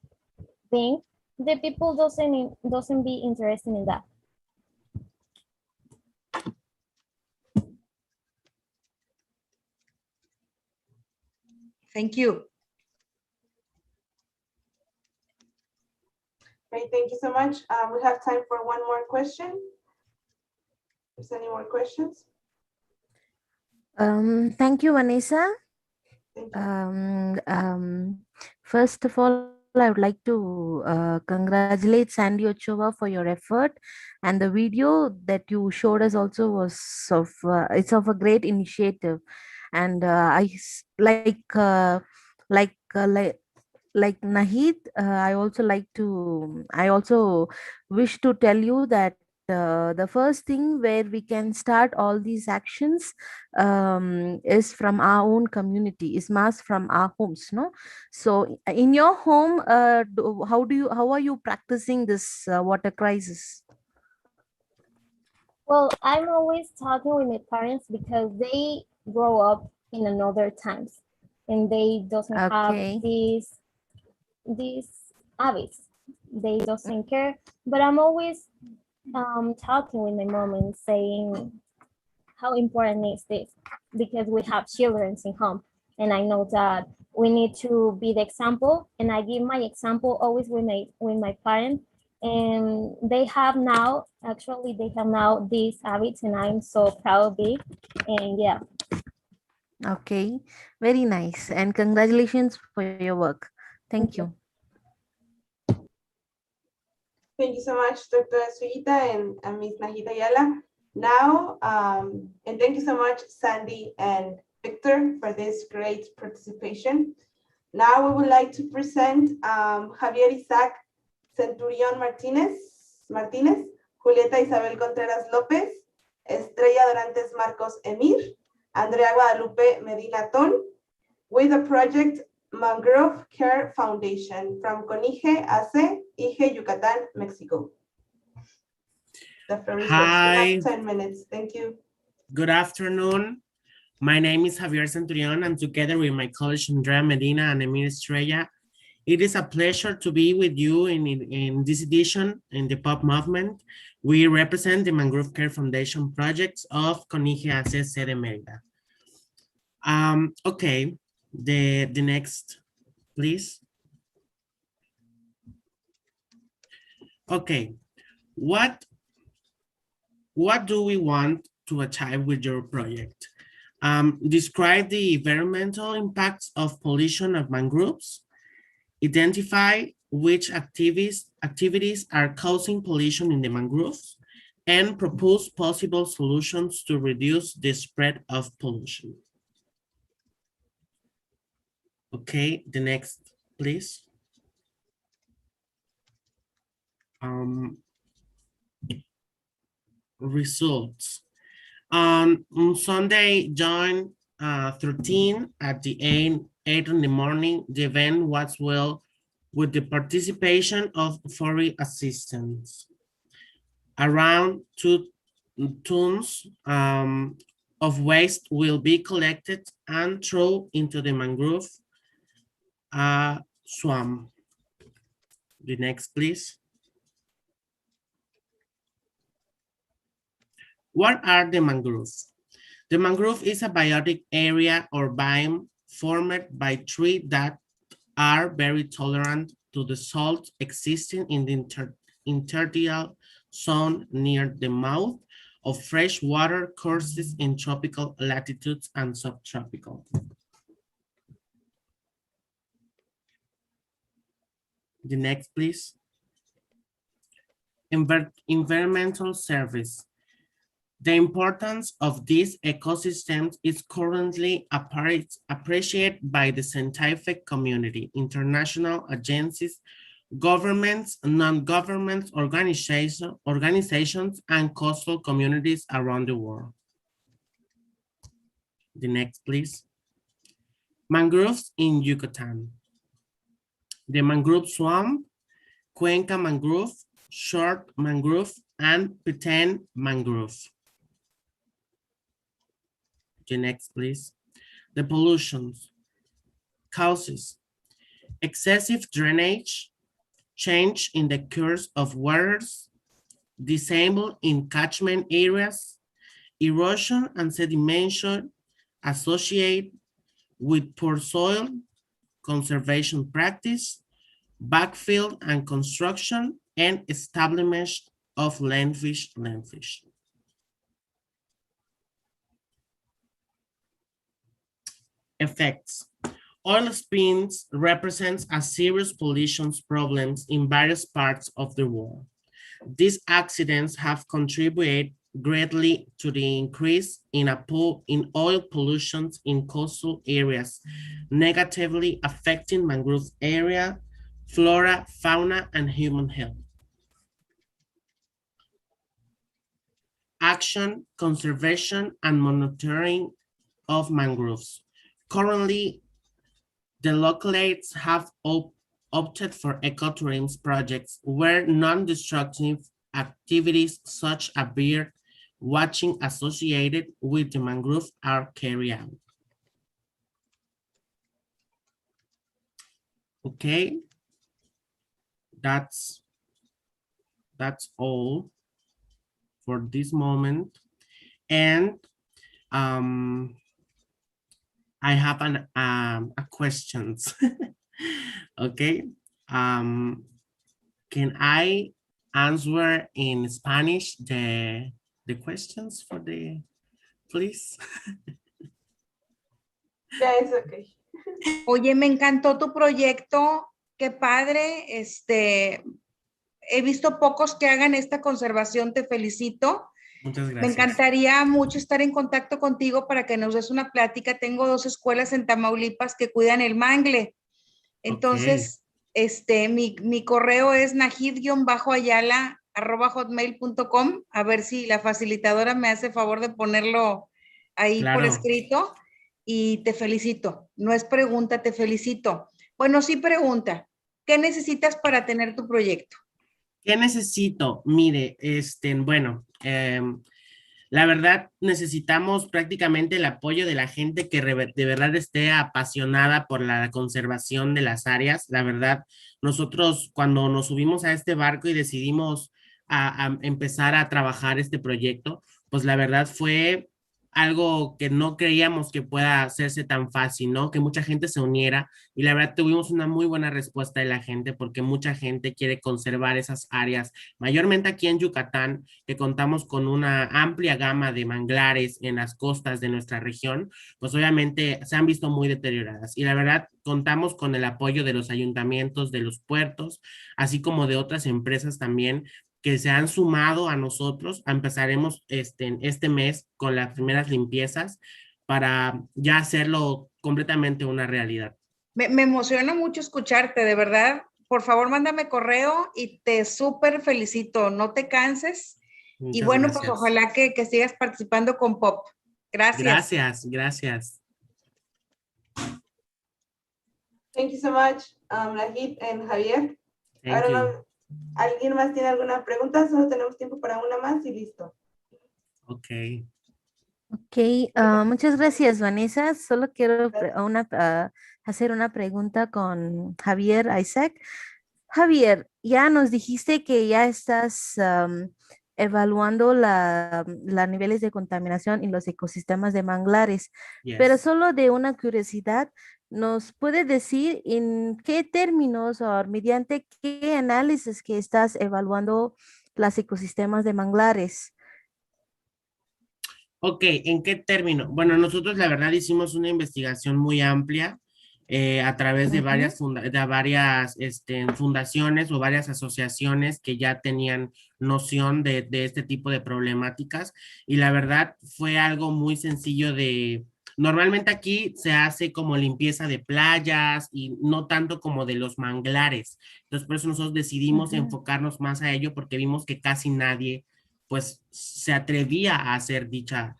thing, the people doesn't be interested in that. Thank you. Great, thank you so much. We have time for one more question. Is there any more questions? Thank you, Vanessa. Thank you. First of all, I would like to congratulate Sandy Ochoa for your effort, and the video that you showed us also was it's of a great initiative, and like Nahid, I also wish to tell you that the first thing where we can start all these actions is from our own community, is mass from our homes, no? So in your home, how are you practicing this water crisis? Well, I'm always talking with my parents because they grow up in another times and they doesn't have these habits. They doesn't care, but I'm always talking with my mom and saying how important is this, because we have children in home, and I know that we need to be the example, and I give my example always with my parents, and they have now these habits, and I'm so proud of it. And yeah. Okay, very nice, and congratulations for your work. Thank you. Thank you so much, Dr. Suita and Ms. Nahida Ayala. Now, and thank you so much, Sandy and Victor, for this great participation. Now we would like to present Javier Isaac Centurión Martínez, Julieta Isabel Contreras López, Estrella Dorantes Marcos Emir, Andrea Guadalupe Medina Ton, with the project Mangrove Care Foundation from CONIGE AC, CEIGE Yucatán, Mexico. The floor is yours. Hi. You have 10 minutes. Thank you. Good afternoon. My name is Javier Centurión, and together with my colleagues Andrea Medina and Emir Estrella, it is a pleasure to be with you in this edition in the POP movement. We represent the Mangrove Care Foundation projects of CONIGE AC Sede Mérida. Okay, the next, please. Okay, what do we want to achieve with your project? Describe the environmental impacts of pollution of mangroves, identify which activities are causing pollution in the mangroves, and propose possible solutions to reduce the spread of pollution. Okay, the next, please. Results. On Sunday, June 13 at the 8 in the morning, the event was well with the participation of 40 assistants. Around 2 tons of waste will be collected and thrown into the mangrove swamp. The next, please. What are the mangroves? The mangrove is a biotic area or biome formed by trees that are very tolerant to the salt existing in the intertidal zone near the mouth of fresh water courses in tropical latitudes and subtropical. The next, please. Environmental service. The importance of these ecosystems is currently appreciated by the scientific community, international agencies, governments, non-government organizations, and coastal communities around the world. The next, please. Mangroves in Yucatan. The mangrove swamp, Cuenca mangrove, short mangrove, and Petén mangrove. The next, please. The pollutions. Causes. Excessive drainage, change in the course of waters, disable in catchment areas, erosion and sedimentation associated with poor soil, conservation practice, backfill and construction, and establishment of landfish. Effects. Oil spills represents a serious pollution problems in various parts of the world. These accidents have contributed greatly to the increase in oil pollution in coastal areas, negatively affecting mangrove area, flora, fauna, and human health. Action, conservation, and monitoring of mangroves. Currently, the localities have opted for ecotourism projects where non-destructive activities such as bird watching associated with the mangrove are carried out. Okay, that's all for this moment. And I have a questions. Okay, can I answer in Spanish the questions for the, please? Yeah, it's okay. Oye, me encantó tu proyecto, qué padre. He visto pocos que hagan esta conservación, te felicito. Muchas gracias. Me encantaría mucho estar en contacto contigo para que nos des una plática. Tengo 2 escuelas en Tamaulipas que cuidan el mangle Entonces, mi correo es najid-ayala@hotmail.com. A ver si la facilitadora me hace favor de ponerlo ahí por Claro. escrito. Y te felicito. No es pregunta, te felicito. Bueno, sí pregunta. ¿Qué necesitas para tener tu proyecto? ¿Qué necesito? Mire, bueno, la verdad necesitamos prácticamente el apoyo de la gente que de verdad esté apasionada por la conservación de las áreas. La verdad, nosotros cuando nos subimos a este barco y decidimos a empezar a trabajar este proyecto, pues la verdad fue algo que no creíamos que pueda hacerse tan fácil, ¿no? Que mucha gente se uniera y la verdad tuvimos una muy buena respuesta de la gente porque mucha gente quiere conservar esas áreas, mayormente aquí en Yucatán, que contamos con una amplia gama de manglares en las costas de nuestra región, pues obviamente se han visto muy deterioradas y la verdad contamos con el apoyo de los ayuntamientos, de los puertos, así como de otras empresas también que se han sumado a nosotros. Empezaremos este mes con las primeras limpiezas para ya hacerlo completamente una realidad. Me emociona mucho escucharte, de verdad. Por favor, mándame correo y te súper felicito. No te canses. Muchas y bueno, gracias. pues ojalá que sigas participando con POP. Gracias. Gracias, gracias. Thank you so much, Najid and Javier. Thank you. ¿Alguien más tiene alguna pregunta? Solo tenemos tiempo para una más y listo. Ok. Ok, muchas gracias, Vanessa. Solo quiero hacer una pregunta con Javier Isaac. Javier, ya nos dijiste que ya estás evaluando los niveles de contaminación en los ecosistemas de manglares, pero solo de una curiosidad, ¿nos puede decir en qué términos o mediante qué análisis que estás evaluando los ecosistemas de manglares? Ok, ¿en qué término? Bueno, nosotros la verdad hicimos una investigación muy amplia a través de varias, fundaciones o varias asociaciones que ya tenían noción de este tipo de problemáticas y la verdad fue algo muy sencillo de... Normalmente aquí se hace como limpieza de playas y no tanto como de los manglares. Entonces por eso nosotros decidimos enfocarnos más a ello porque vimos que casi nadie pues se atrevía a hacer dicha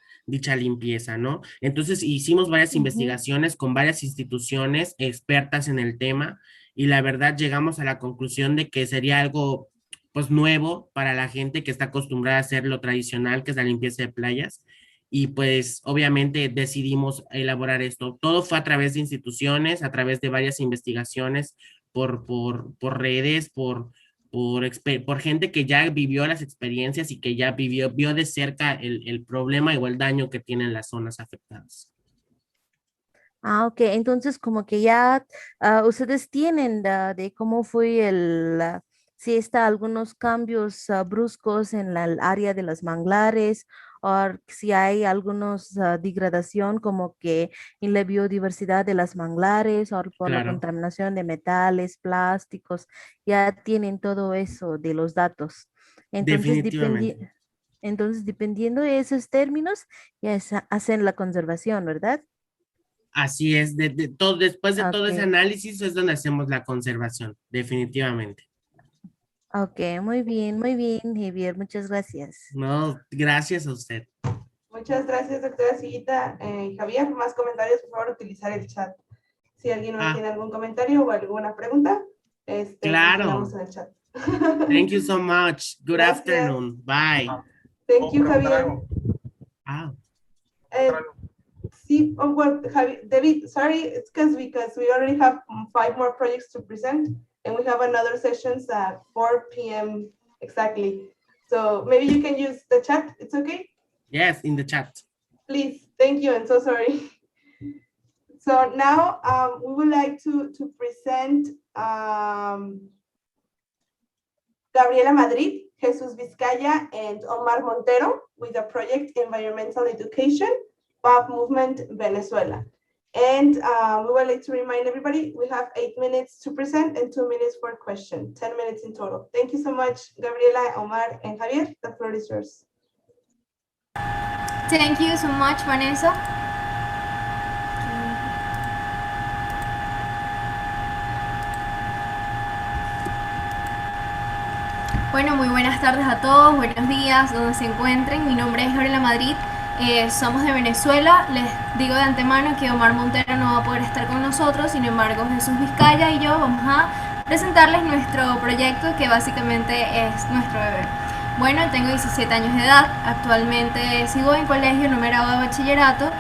limpieza, ¿no? Entonces hicimos varias investigaciones con varias instituciones expertas en el tema y la verdad llegamos a la conclusión de que sería algo pues nuevo para la gente que está acostumbrada a hacer lo tradicional, que es la limpieza de playas. Y pues obviamente decidimos elaborar esto. Todo fue a través de instituciones, a través de varias investigaciones, por redes, por gente que ya vivió las experiencias y que ya vio de cerca el problema o el daño que tienen las zonas afectadas. Ah, ok. Entonces, como que ya ustedes tienen de cómo fue si está algunos cambios bruscos en la área de los manglares o si hay algunos degradación como que en la biodiversidad de las manglares o por la contaminación de metales, plásticos, ya tienen todo eso de los datos. Entonces, dependiendo de esos términos, ya hacen la conservación, ¿verdad? Así es, después de todo ese análisis es donde hacemos la conservación, definitivamente. Ok, muy bien, Javier, muchas gracias. No, gracias a usted. Muchas gracias, doctora Sillita. Javier, más comentarios, por favor, utilizar el chat. Si alguien más tiene algún comentario o alguna pregunta, claro. en el chat. Thank you so much. Good afternoon. Bye. Thank you, Javier. See, well, David, sorry, it's because we already have 5 more projects to present, and we have another sessions at 4 p.m. exactly. So maybe you can use the chat. It's okay? Yes, in the chat. Please, thank you, and so sorry. So now we would like to present Gabriela Madrid, Jesus Vizcaya, and Omar Montero with the project Environmental Education, POP Movement Venezuela. And we would like to remind everybody, we have 8 minutes to present and 2 minutes for a question, 10 minutes in total. Thank you so much, Gabriela, Omar, and Javier. The floor is yours. Thank you so much, Vanessa. Bueno, muy buenas tardes a todos, buenos días, donde se encuentren. Mi nombre es Gabriela Madrid, somos de Venezuela. Les digo de antemano que Omar Montero no va a poder estar con nosotros, sin embargo Jesús Vizcaya y yo vamos a presentarles nuestro proyecto, que básicamente es nuestro bebé. Bueno, tengo 17 años de edad, actualmente sigo en colegio, no me gradué de bachillerato.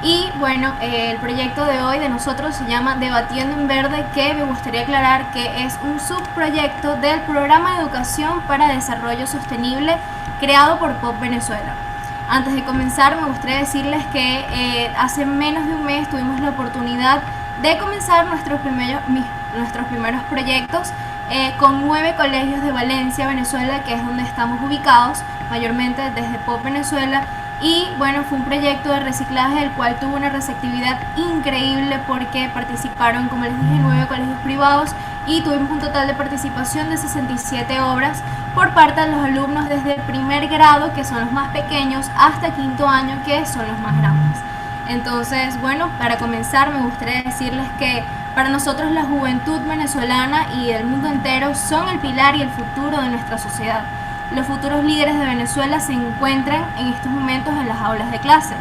Y bueno, el proyecto de hoy de nosotros se llama Debatiendo en Verde, que me gustaría aclarar que es un subproyecto del Programa de Educación para Desarrollo Sostenible creado por POP Venezuela. Antes de comenzar, me gustaría decirles que hace menos de un mes tuvimos la oportunidad de comenzar nuestros primeros proyectos con 9 colegios de Valencia, Venezuela, que es donde estamos ubicados, mayormente desde POP Venezuela. Y bueno, fue un proyecto de reciclaje el cual tuvo una receptividad increíble porque participaron, como les dije, 9 colegios privados y tuvimos un total de participación de 67 obras por parte de los alumnos desde primer grado, que son los más pequeños, hasta quinto año, que son los más grandes. Entonces, bueno, para comenzar me gustaría decirles que para nosotros la juventud venezolana y el mundo entero son el pilar y el futuro de nuestra sociedad. Los futuros líderes de Venezuela se encuentran en estos momentos en las aulas de clase,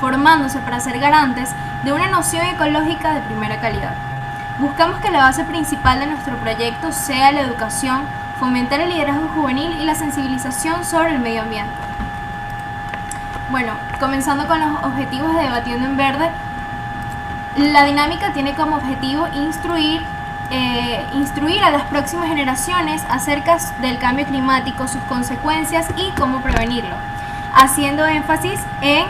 formándose para ser garantes de una noción ecológica de primera calidad. Buscamos que la base principal de nuestro proyecto sea la educación, fomentar el liderazgo juvenil y la sensibilización sobre el medio ambiente. Bueno, comenzando con los objetivos de Debatiendo en Verde, la dinámica tiene como objetivo instruir a las próximas generaciones acerca del cambio climático, sus consecuencias y cómo prevenirlo, haciendo énfasis en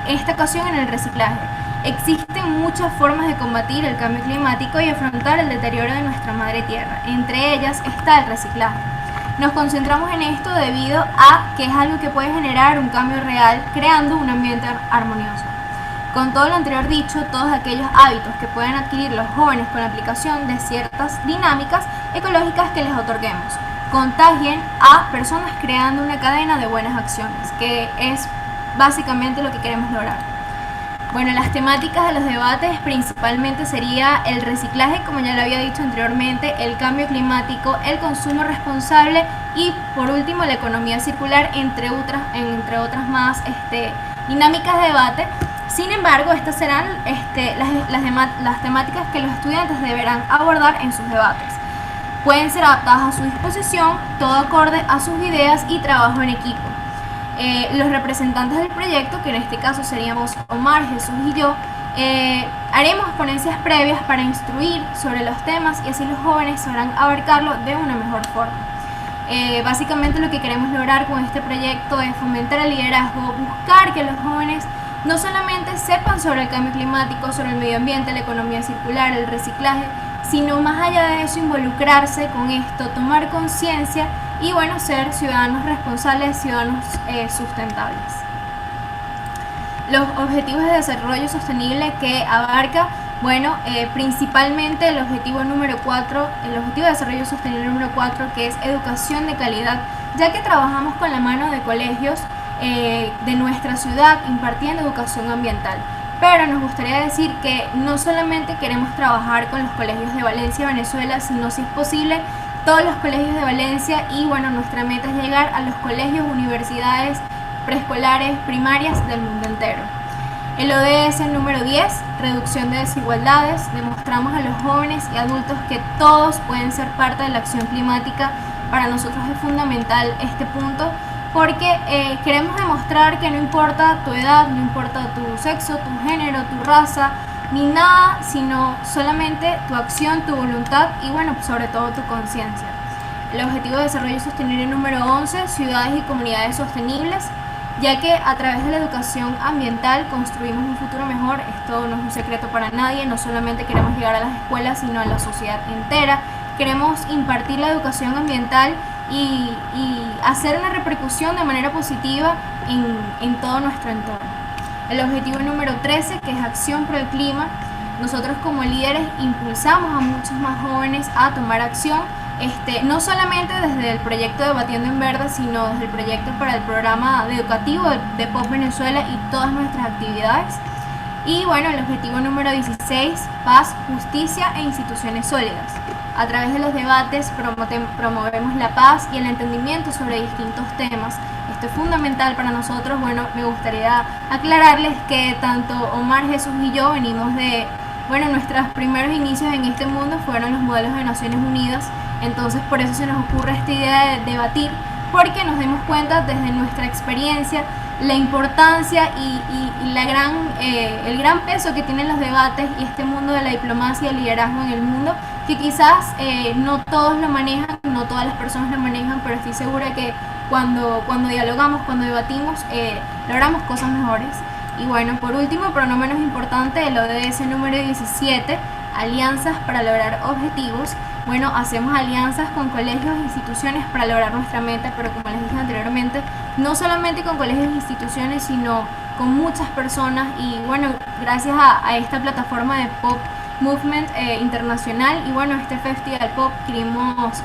esta ocasión en el reciclaje. Existen muchas formas de combatir el cambio climático y afrontar el deterioro de nuestra madre tierra. Entre ellas está el reciclaje. Nos concentramos en esto debido a que es algo que puede generar un cambio real, creando un ambiente armonioso. Con todo lo anterior dicho, todos aquellos hábitos que pueden adquirir los jóvenes con la aplicación de ciertas dinámicas ecológicas que les otorguemos, contagien a personas creando una cadena de buenas acciones, que es básicamente lo que queremos lograr. Bueno, las temáticas de los debates principalmente sería el reciclaje, como ya lo había dicho anteriormente, el cambio climático, el consumo responsable y por último la economía circular, entre otras más dinámicas de debate. Sin embargo, estas serán las temáticas que los estudiantes deberán abordar en sus debates. Pueden ser adaptadas a su disposición, todo acorde a sus ideas y trabajo en equipo. Los representantes del proyecto, que en este caso seríamos Omar, Jesús y yo, haremos ponencias previas para instruir sobre los temas y así los jóvenes sabrán abarcarlo de una mejor forma. Básicamente lo que queremos lograr con este proyecto es fomentar el liderazgo, buscar que los jóvenes no solamente sepan sobre el cambio climático, sobre el medio ambiente, la economía circular, el reciclaje, sino más allá de eso involucrarse con esto, tomar conciencia y bueno, ser ciudadanos responsables, ciudadanos sustentables. Los objetivos de desarrollo sostenible que abarca, bueno, principalmente el objetivo número 4, el objetivo de desarrollo sostenible número 4, que es educación de calidad, ya que trabajamos con la mano de colegios de nuestra ciudad impartiendo educación ambiental. Pero nos gustaría decir que no solamente queremos trabajar con los colegios de Valencia, Venezuela, sino si es posible todos los colegios de Valencia y bueno, nuestra meta es llegar a los colegios, universidades, preescolares, primarias del mundo entero. El ODS número 10, reducción de desigualdades, demostramos a los jóvenes y adultos que todos pueden ser parte de la acción climática. Para nosotros es fundamental este punto porque queremos demostrar que no importa tu edad, no importa tu sexo, tu género, tu raza, ni nada, sino solamente tu acción, tu voluntad y bueno, sobre todo tu conciencia. El objetivo de desarrollo sostenible número 11, ciudades y comunidades sostenibles, ya que a través de la educación ambiental construimos un futuro mejor. Esto no es un secreto para nadie, no solamente queremos llegar a las escuelas, sino a la sociedad entera. Queremos impartir la educación ambiental y hacer una repercusión de manera positiva en todo nuestro entorno. El objetivo número 13, que es acción por el clima, nosotros como líderes impulsamos a muchos más jóvenes a tomar acción, no solamente desde el proyecto Debatiendo en Verde, sino desde el proyecto para el programa educativo de POP Venezuela y todas nuestras actividades. Y bueno, el objetivo número 16, paz, justicia e instituciones sólidas. A través de los debates promovemos la paz y el entendimiento sobre distintos temas. Esto es fundamental para nosotros. Bueno, me gustaría aclararles que tanto Omar, Jesús y yo venimos de, bueno, nuestros primeros inicios en este mundo fueron los modelos de Naciones Unidas. Entonces por eso se nos ocurre esta idea de debatir, porque nos demos cuenta desde nuestra experiencia la importancia y el gran peso que tienen los debates y este mundo de la diplomacia y el liderazgo en el mundo, que quizás no todos lo manejan, no todas las personas lo manejan, pero estoy segura que cuando dialogamos, cuando debatimos, logramos cosas mejores. Y bueno, por último, pero no menos importante, el ODS número 17, alianzas para lograr objetivos. Bueno, hacemos alianzas con colegios e instituciones para lograr nuestra meta, pero como les dije anteriormente, no solamente con colegios e instituciones, sino con muchas personas. Y bueno, gracias a esta plataforma de Pop Movement internacional y bueno, este Festival Pop, queremos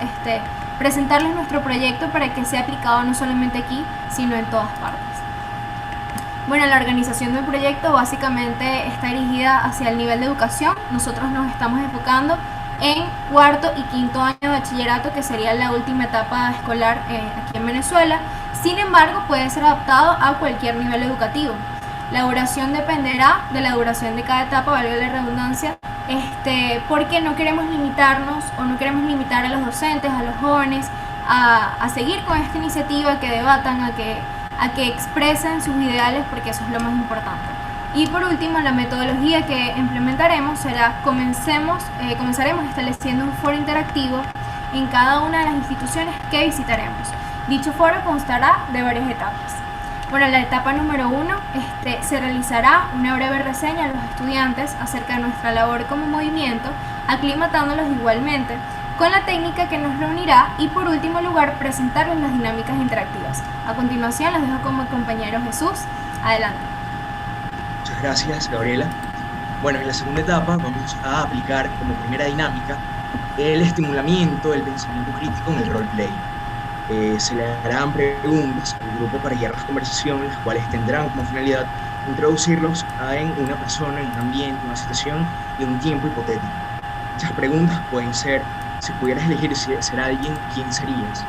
presentarles nuestro proyecto para que sea aplicado no solamente aquí, sino en todas partes. Bueno, la organización del proyecto básicamente está dirigida hacia el nivel de educación. Nosotros nos estamos enfocando en cuarto y quinto año de bachillerato, que sería la última etapa escolar aquí en Venezuela. Sin embargo, puede ser adaptado a cualquier nivel educativo. La duración dependerá de la duración de cada etapa, valga la redundancia, porque no queremos limitarnos o no queremos limitar a los docentes, a los jóvenes, a seguir con esta iniciativa, que debatan, a que expresen sus ideales, porque eso es lo más importante. Y por último, la metodología que implementaremos será, comenzaremos estableciendo un foro interactivo en cada una de las instituciones que visitaremos. Dicho foro constará de varias etapas. Bueno, la etapa número 1 se realizará una breve reseña a los estudiantes acerca de nuestra labor como movimiento, aclimatándolos igualmente con la técnica que nos reunirá, y por último lugar presentarles las dinámicas interactivas. A continuación les dejo con mi compañero Jesús. Adelante. Muchas gracias, Gabriela. Bueno, en la segunda etapa vamos a aplicar como primera dinámica el estimulamiento del pensamiento crítico en el roleplay. Se le harán preguntas al grupo para guiar las conversaciones, las cuales tendrán como finalidad introducirlos en una persona, en un ambiente, una situación y un tiempo hipotético. Estas preguntas pueden ser: si pudieras elegir ser alguien, ¿quién serías?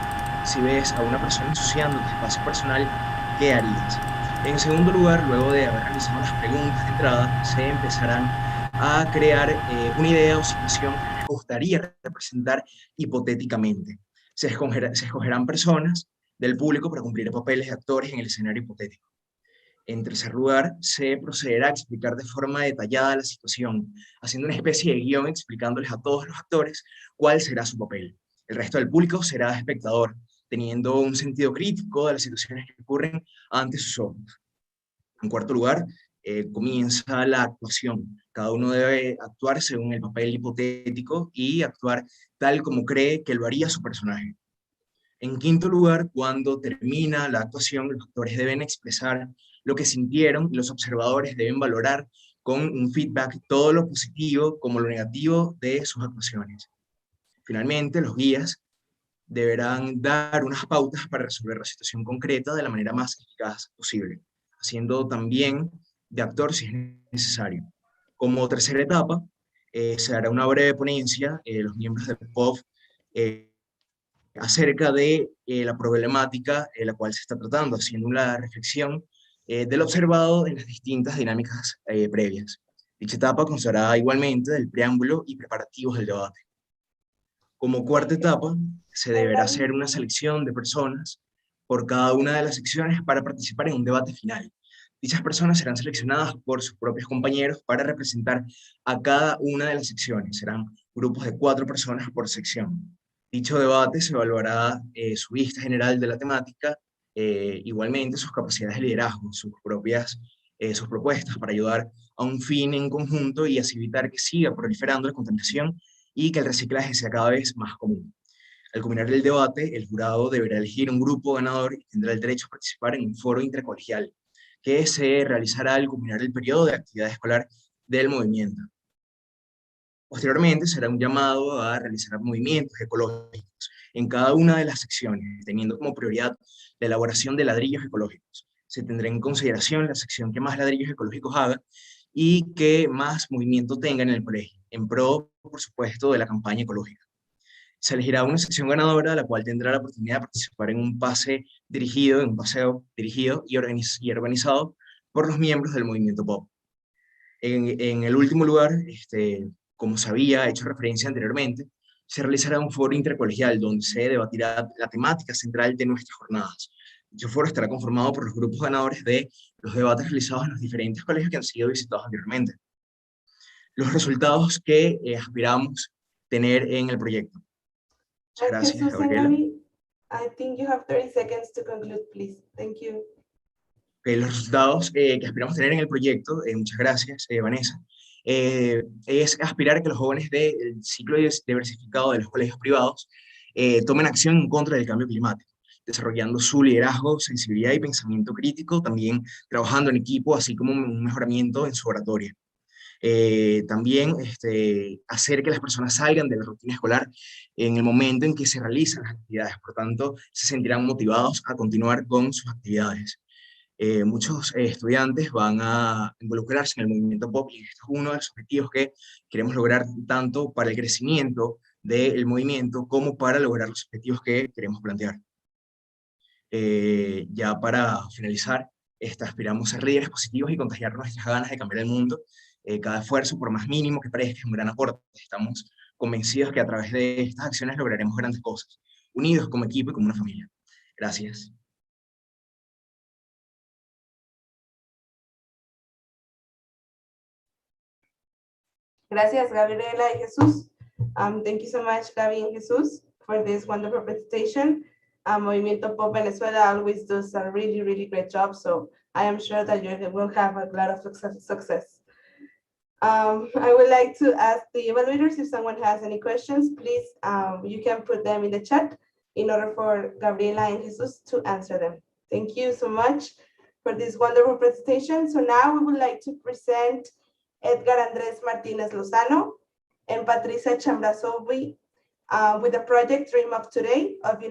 Si ves a una persona ensuciando tu espacio personal, ¿qué harías? En segundo lugar, luego de haber realizado las preguntas de entrada, se empezarán a crear una idea o situación que les gustaría representar hipotéticamente. Se escogerán personas del público para cumplir papeles de actores en el escenario hipotético. En tercer lugar, se procederá a explicar de forma detallada la situación, haciendo una especie de guión explicándoles a todos los actores cuál será su papel. El resto del público será espectador, teniendo un sentido crítico de las situaciones que ocurren ante sus ojos. En cuarto lugar, comienza la actuación. Cada uno debe actuar según el papel hipotético y actuar tal como cree que lo haría su personaje. En quinto lugar, cuando termina la actuación, los actores deben expresar lo que sintieron y los observadores deben valorar con un feedback todo lo positivo como lo negativo de sus actuaciones. Finalmente, los guías deberán dar unas pautas para resolver la situación concreta de la manera más eficaz posible, haciendo también de actor si es necesario. Como tercera etapa, se hará una breve ponencia, los miembros del POF, acerca de la problemática la cual se está tratando, haciendo una reflexión de lo observado en las distintas dinámicas previas. Dicha etapa constará igualmente del preámbulo y preparativos del debate. Como cuarta etapa, se deberá hacer una selección de personas por cada una de las secciones para participar en un debate final. Dichas personas serán seleccionadas por sus propios compañeros para representar a cada una de las secciones. Serán grupos de 4 personas por sección. Dicho debate se evaluará su vista general de la temática, igualmente sus capacidades de liderazgo, sus propuestas para ayudar a un fin en conjunto y así evitar que siga proliferando la contaminación y que el reciclaje sea cada vez más común. Al culminar el debate, el jurado deberá elegir un grupo ganador y tendrá el derecho a participar en un foro intercolegial que se realizará al culminar el periodo de actividad escolar del movimiento. Posteriormente será un llamado a realizar movimientos ecológicos en cada una de las secciones, teniendo como prioridad la elaboración de ladrillos ecológicos. Se tendrá en consideración la sección que más ladrillos ecológicos haga y que más movimiento tenga en el colegio, en pro, por supuesto, de la campaña ecológica. Se elegirá una sección ganadora, la cual tendrá la oportunidad de participar en un paseo dirigido y organizado por los miembros del movimiento pop. En el último lugar, como se había hecho referencia anteriormente, se realizará un foro intercolegial donde se debatirá la temática central de nuestras jornadas. Dicho foro estará conformado por los grupos ganadores de los debates realizados en los diferentes colegios que han sido visitados anteriormente. Los resultados que aspiramos tener en el proyecto. Muchas gracias, Gabriela. I think you have 30 seconds to conclude, please. Thank you. Los resultados que aspiramos tener en el proyecto, muchas gracias, Vanessa, es aspirar a que los jóvenes del ciclo diversificado de los colegios privados tomen acción en contra del cambio climático, desarrollando su liderazgo, sensibilidad y pensamiento crítico, también trabajando en equipo, así como un mejoramiento en su oratoria. También hacer que las personas salgan de la rutina escolar en el momento en que se realizan las actividades, por tanto, se sentirán motivados a continuar con sus actividades. Muchos estudiantes van a involucrarse en el movimiento pop y esto es uno de los objetivos que queremos lograr tanto para el crecimiento del movimiento como para lograr los objetivos que queremos plantear. Ya para finalizar, aspiramos a ser líderes positivos y contagiar nuestras ganas de cambiar el mundo. Cada esfuerzo, por más mínimo que parezca, es un gran aporte. Estamos convencidos que a través de estas acciones lograremos grandes cosas, unidos como equipo y como una familia. Gracias. Gracias, Gabriela y Jesús. Thank you so much, Gabi and Jesus, for this wonderful presentation. Movimiento Pop Venezuela always does a really, really great job, so I am sure that you will have a lot of success. I would like to ask the evaluators if someone has any questions, please, you can put them in the chat in order for Gabriela and Jesus to answer them. Thank you so much for this wonderful presentation. So now we would like to present Edgar Andrés Martinez Lozano and Patricia Chambrasovi with the project Dream of Today of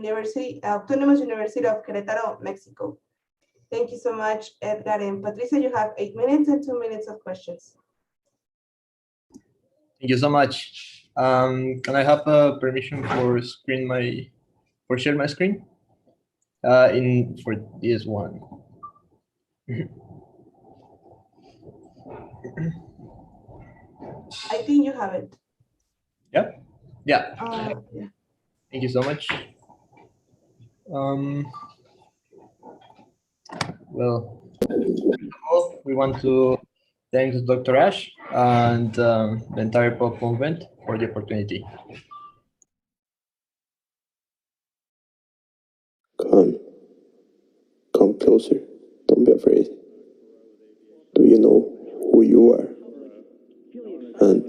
Autonomous University of Querétaro, Mexico. Thank you so much, Edgar and Patricia. You have 8 minutes and 2 minutes of questions. Thank you so much. Can I have permission for share my screen? For this one. I think you have it. Yep. Yeah. Yeah. Thank you so much. Well, we want to thank Dr. Ash and the entire pop movement for the opportunity. Come closer. Don't be afraid. Do you know who you are? And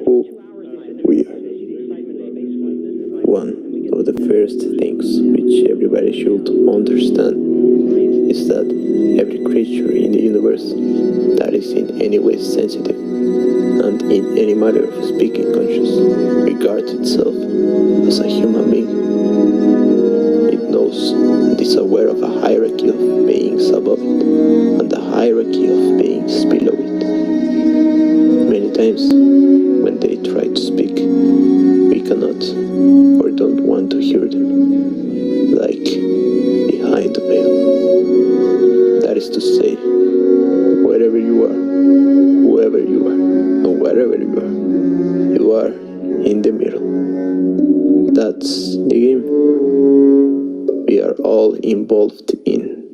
who we are? One of the first things which everybody should understand is that every creature in the universe that is in any way sensitive and in any matter of speaking conscious regards itself as a human being. It knows and is aware of a hierarchy of beings above it and a hierarchy of beings below it. Many times when they try to speak, we cannot or don't want to hear them, like behind the veil. That is to say, wherever you are, whoever you are, and wherever you are in the middle. That's the game we are all involved in.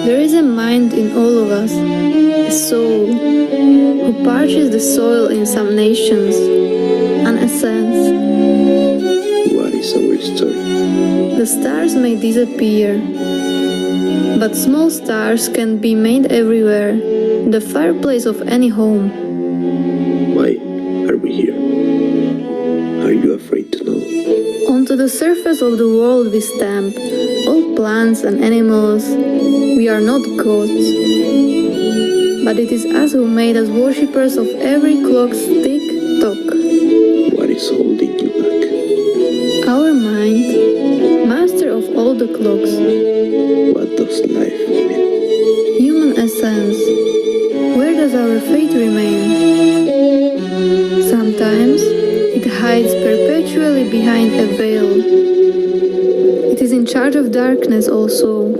There is a mind in all of us, a soul, who parches the soil in some nations, an essence. What is our story? The stars may disappear, but small stars can be made everywhere, the fireplace of any home. Why are we here? Are you afraid to know? Onto the surface of the world we stamp, all plants and animals. We are not gods, but it is us who made us worshippers of every clock's tick-tock. What is holding you back? Our mind, master of all the clocks. What does life mean? Human essence. Where does our remain. Sometimes it hides perpetually behind a veil. It is in charge of darkness also.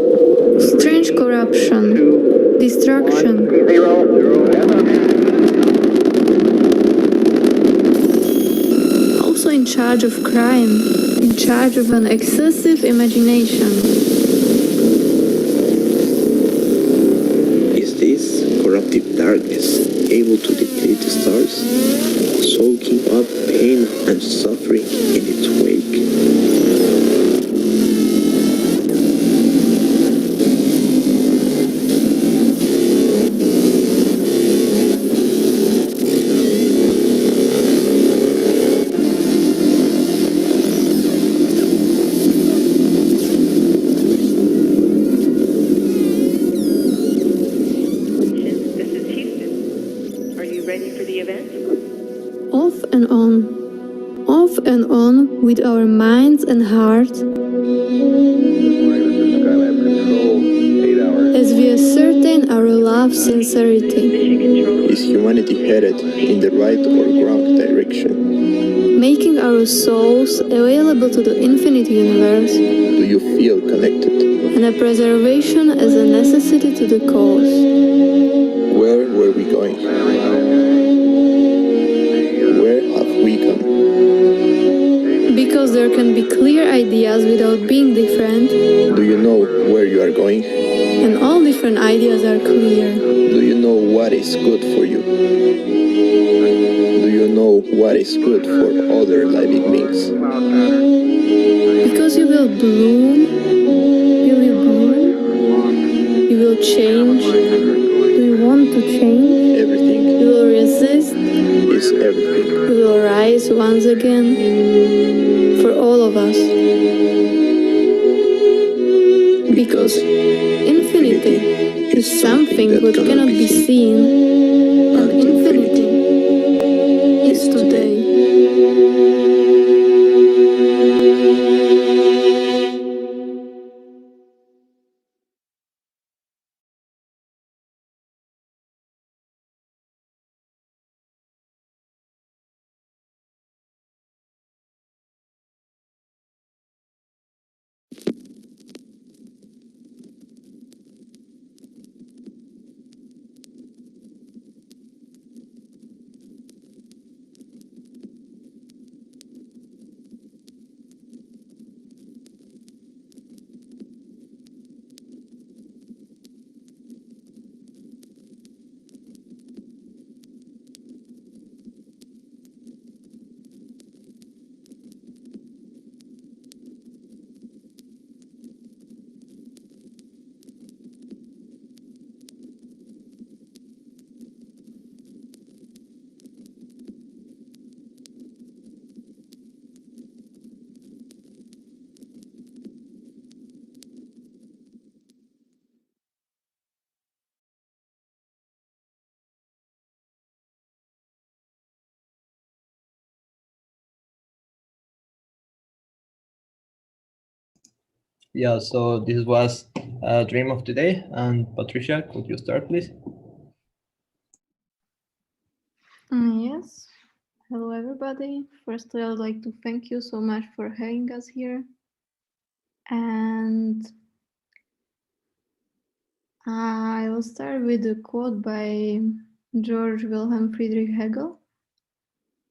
Strange corruption, destruction. Also in charge of crime, in charge of an excessive imagination. Is this corruptive darkness able to deplete the stars, soaking up pain and suffering in its wake? Off and on with our minds and hearts, as we ascertain our love's sincerity. Is humanity headed in the right or wrong direction? Making our souls available to the infinite universe. Do you feel connected? And a preservation as a necessity to the cause. Where were we going? Where have we come? Because there can be clear ideas without being different. Do you know where you are going? And all different ideas are clear. Do you know what is good for you? Do you know what is good for other living beings? Because you will bloom, you will born, you will change. Do you want to change? Everything. You will resist. Is everything. You will rise once again. For all of us. Because infinity is something that cannot be seen, and infinity is today. Yeah, so this was a dream of today. And Patricia, could you start, please? Yes. Hello, everybody. Firstly, I would like to thank you so much for having us here. And I will start with a quote by George Wilhelm Friedrich Hegel.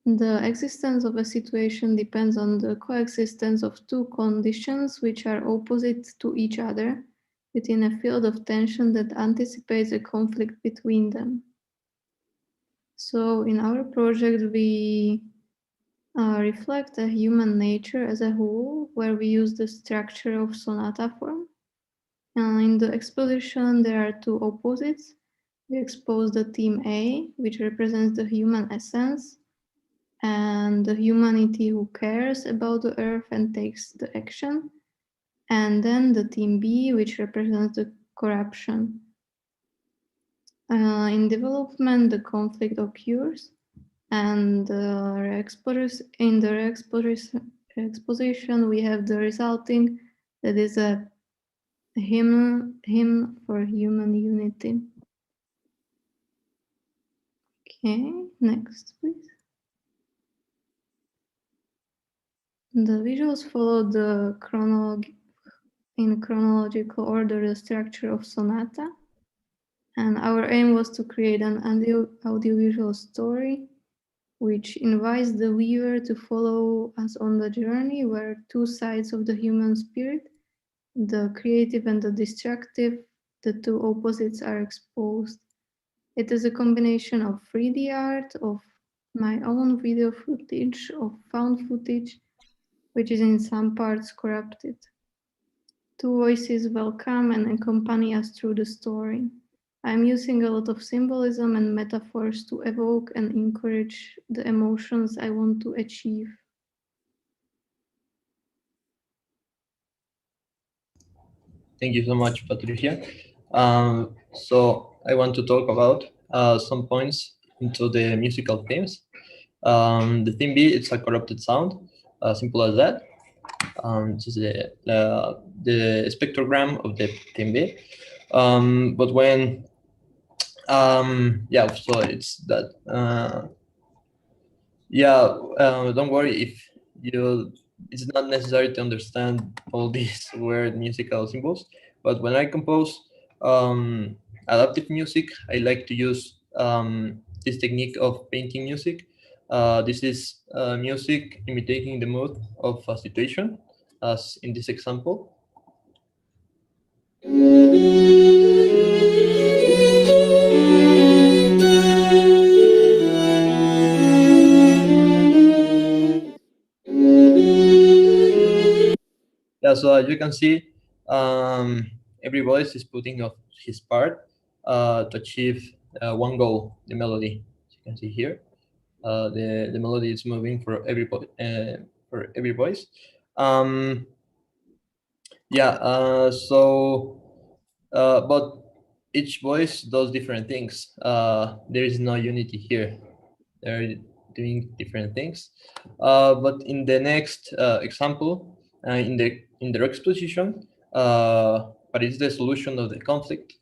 The existence of a situation depends on the coexistence of two conditions which are opposite to each other within a field of tension that anticipates a conflict between them. So in our project, we reflect a human nature as a whole, where we use the structure of sonata form. In the exposition, there are two opposites. We expose the theme A, which represents the human essence, and the humanity who cares about the earth and takes the action. And then the theme B, which represents the corruption. In development, the conflict occurs, and in the exposition, we have the resulting, that is a hymn for human unity. Okay, next, please. The visuals follow the in chronological order the structure of sonata, and our aim was to create an audiovisual story which invites the viewer to follow us on the journey where two sides of the human spirit, the creative and the destructive, the two opposites are exposed. It is a combination of 3D art, of my own video footage, of found footage, which is in some parts corrupted. Two voices welcome and accompany us through the story. I'm using a lot of symbolism and metaphors to evoke and encourage the emotions I want to achieve. Thank you so much, Patricia. So I want to talk about some points into the musical themes. The theme B, it's a corrupted sound, simple as that. This is the spectrogram of the theme B. But when, yeah, so it's that. Yeah, don't worry if you. It's not necessary to understand all these weird musical symbols. But when I compose adaptive music, I like to use this technique of painting music. This is music imitating the mood of a situation, as in this example. Yeah, so as you can see, every voice is putting up his part to achieve one goal, the melody. As you can see here, the melody is moving for every voice. Yeah, but each voice does different things. There is no unity here. They're doing different things. But in the next example, in the exposition, what is the solution of the conflict?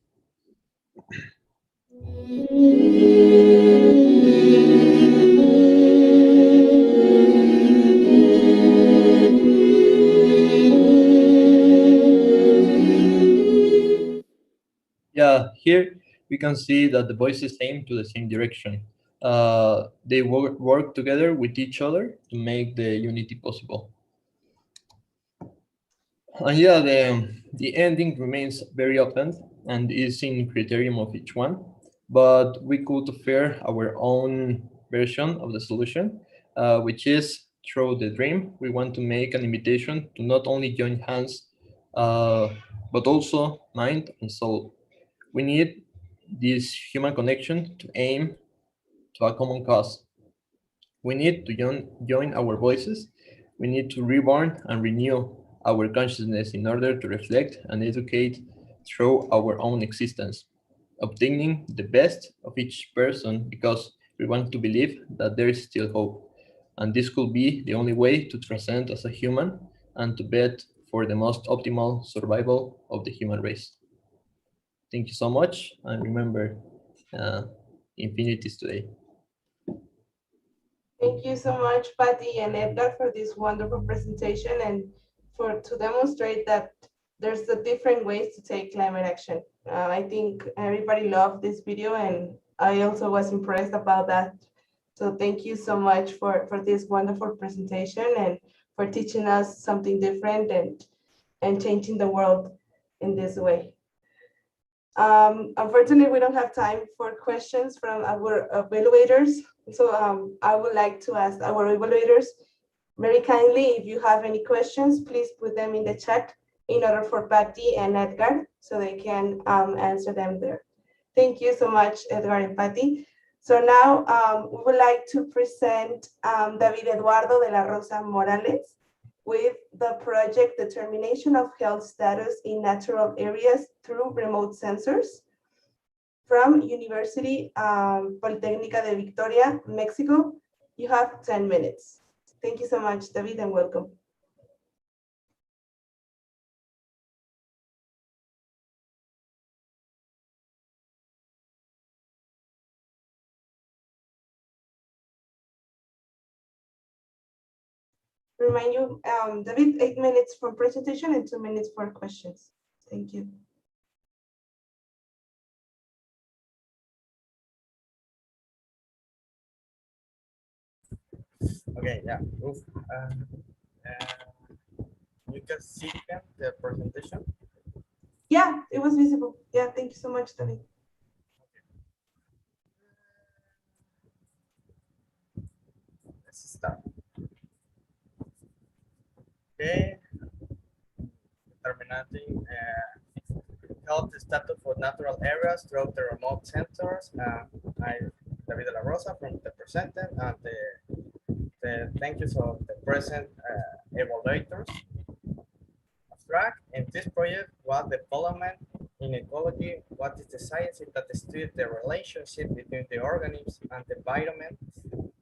Yeah, here we can see that the voices aim to the same direction. They work together with each other to make the unity possible. And yeah, the ending remains very open and is in criterion of each one, but we could offer our own version of the solution, which is through the dream. We want to make an invitation to not only join hands, but also mind and soul. We need this human connection to aim to a common cause. We need to join our voices. We need to reborn and renew our consciousness in order to reflect and educate through our own existence, obtaining the best of each person because we want to believe that there is still hope. And this could be the only way to transcend as a human and to bet for the most optimal survival of the human race. Thank you so much, and remember, infinities today. Thank you so much, Patty and Edgar, for this wonderful presentation and to demonstrate that there's the different ways to take climate action. I think everybody loved this video, and I also was impressed about that. So thank you so much for this wonderful presentation and for teaching us something different and changing the world in this way. Unfortunately, we don't have time for questions from our evaluators. So I would like to ask our evaluators very kindly, if you have any questions, please put them in the chat in order for Patty and Edgar so they can answer them there. Thank you so much, Edgar and Patty. So now we would like to present David Eduardo de la Rosa Morales with the project Determination of Health Status in Natural Areas through Remote Sensors from University Politécnica de Victoria, Mexico. You have 10 minutes. Thank you so much, David, and welcome. remind you, David, 8 minutes for presentation and 2 minutes for questions. Thank you. Okay, yeah. You can see the presentation? Yeah, it was visible. Yeah, thank you so much, David. Let's start. Okay. Determining health status for natural areas throughout the remote centers. I'm David de la Rosa from the presenter and the thank yous of the present evaluators. Abstract in this project, what development in ecology, what is the science that studies the relationship between the organisms and the environment.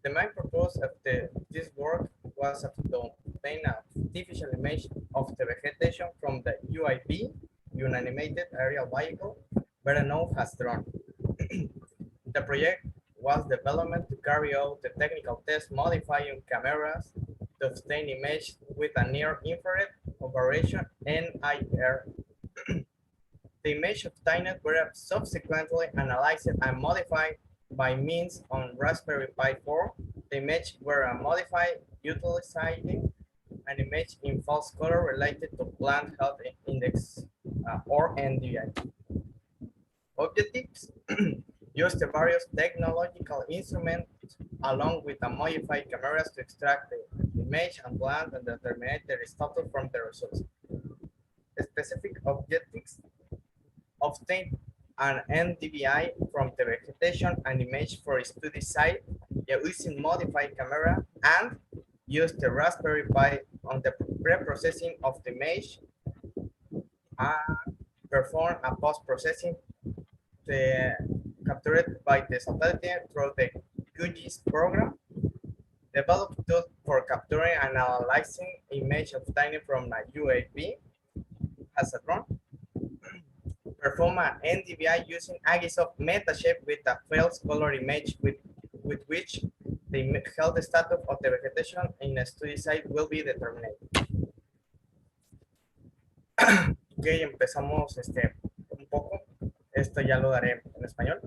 The main purpose of this work was to obtain an artificial image of the vegetation from the UAV, Unanimated Aerial Vehicle, better known as drone. The project was developed to carry out the technical test modifying cameras to obtain image with a near-infrared operation NIR. The image obtained were subsequently analyzed and modified by means on Raspberry Pi 4. The image were modified utilizing an image in false color related to plant health index or NDI. Objectives use the various technological instruments along with the modified cameras to extract the image and plant and determine the status from the results. Specific objectives: obtain an NDVI from the vegetation and image for a study site using modified camera, and use the Raspberry Pi on the pre-processing of the image and perform a post-processing captured by the satellite through the QGIS program. Develop tools for capturing and analyzing image obtained from a UAV as a drone. Perform an NDVI using Agisoft Metashape with a false color image with which the health status of the vegetation in a study site will be determined. Ok, empezamos un poco. Esto ya lo daré en español.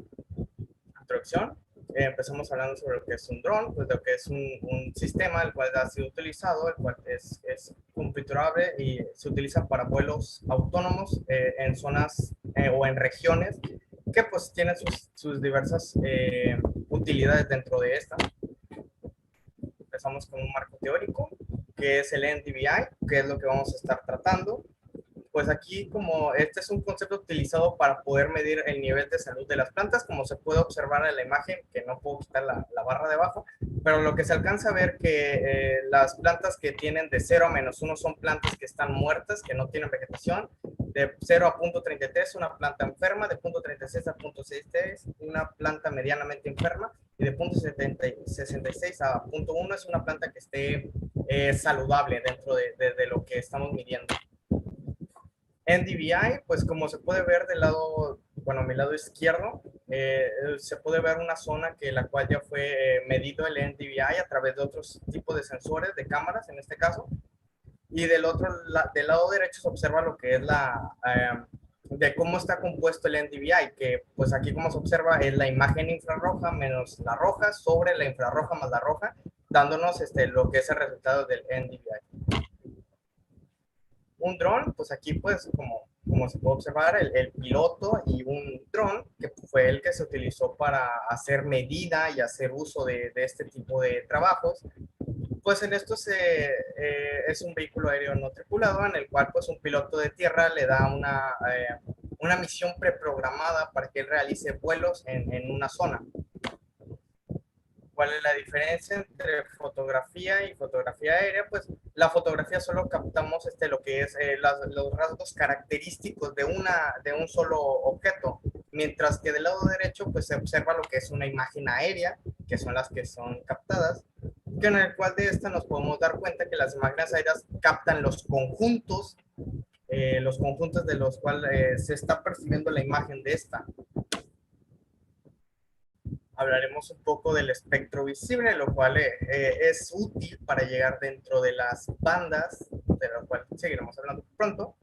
Introducción. Empezamos hablando sobre lo que es un dron, pues lo que es un sistema el cual ha sido utilizado, el cual es configurable y se utiliza para vuelos autónomos en zonas o en regiones que pues tienen sus diversas utilidades dentro de esta. Empezamos con un marco teórico, que es el NDVI, que es lo que vamos a estar tratando. Pues aquí, como este es un concepto utilizado para poder medir el nivel de salud de las plantas, como se puede observar en la imagen, que no puedo quitar la barra de abajo, pero lo que se alcanza a ver que las plantas que tienen de 0 a -1 son plantas que están muertas, que no tienen vegetación. De 0 a 0.33, una planta enferma. De 0.36 a 0.63, una planta medianamente enferma. Y de 0.66 a 0.1 es una planta que esté saludable dentro de lo que estamos midiendo. NDVI, pues como se puede ver del lado, bueno, a mi lado izquierdo, se puede ver una zona que la cual ya fue medido el NDVI a través de otros tipos de sensores, de cámaras en este caso. Y del lado derecho se observa lo que es de cómo está compuesto el NDVI, que pues aquí como se observa es la imagen infrarroja menos la roja sobre la infrarroja más la roja, dándonos lo que es el resultado del NDVI. Un dron, pues aquí pues como se puede observar, el piloto y un dron, que fue el que se utilizó para hacer medida y hacer uso de este tipo de trabajos. Pues en esto es un vehículo aéreo no tripulado en el cual pues un piloto de tierra le da una misión preprogramada para que él realice vuelos en una zona. ¿Cuál es la diferencia entre fotografía y fotografía aérea? Pues la fotografía solo captamos lo que es los rasgos característicos de un solo objeto, mientras que del lado derecho pues se observa lo que es una imagen aérea, que son las que son captadas, que en el cual de esta nos podemos dar cuenta que las imágenes aéreas captan los conjuntos de los cuales se está percibiendo la imagen de esta. hablaremos un poco del espectro visible, lo cual es útil para llegar dentro de las bandas, de lo cual seguiremos hablando pronto,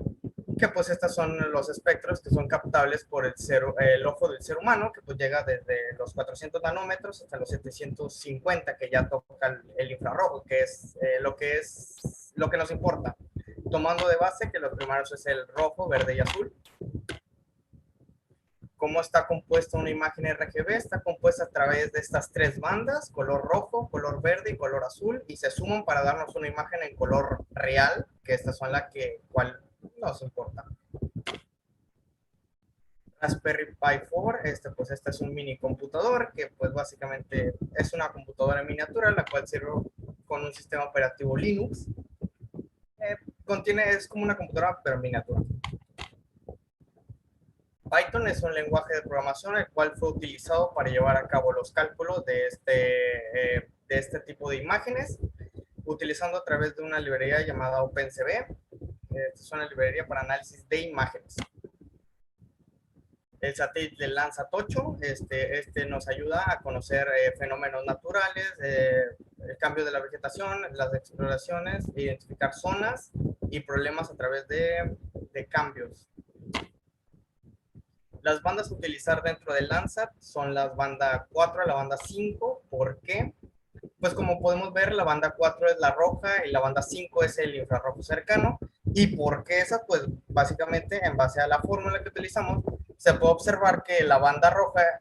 que pues estas son los espectros que son captables por el ojo del ser humano, que pues llega desde los 400 nanómetros hasta los 750, que ya toca el infrarrojo, que es lo que nos importa, tomando de base que los primeros es el rojo, verde y azul. ¿Cómo está compuesta una imagen RGB? Está compuesta a través de estas tres bandas, color rojo, color verde y color azul, y se suman para darnos una imagen en color real, que estas son las cual nos importa. Raspberry Pi 4, pues este es un mini computador que pues básicamente es una computadora en miniatura, la cual sirve con un sistema operativo Linux. Es como una computadora pero en miniatura. Python es un lenguaje de programación el cual fue utilizado para llevar a cabo los cálculos de este tipo de imágenes, utilizando a través de una librería llamada OpenCV. Esta es una librería para análisis de imágenes. El satélite de Landsat 8 nos ayuda a conocer fenómenos naturales, el cambio de la vegetación, las exploraciones, identificar zonas y problemas a través de cambios. Las bandas a utilizar dentro del Landsat son la banda 4 a la banda 5. ¿Por qué? Pues como podemos ver, la banda 4 es la roja y la banda 5 es el infrarrojo cercano. ¿Y por qué esa? Pues básicamente en base a la fórmula que utilizamos, se puede observar que la banda roja,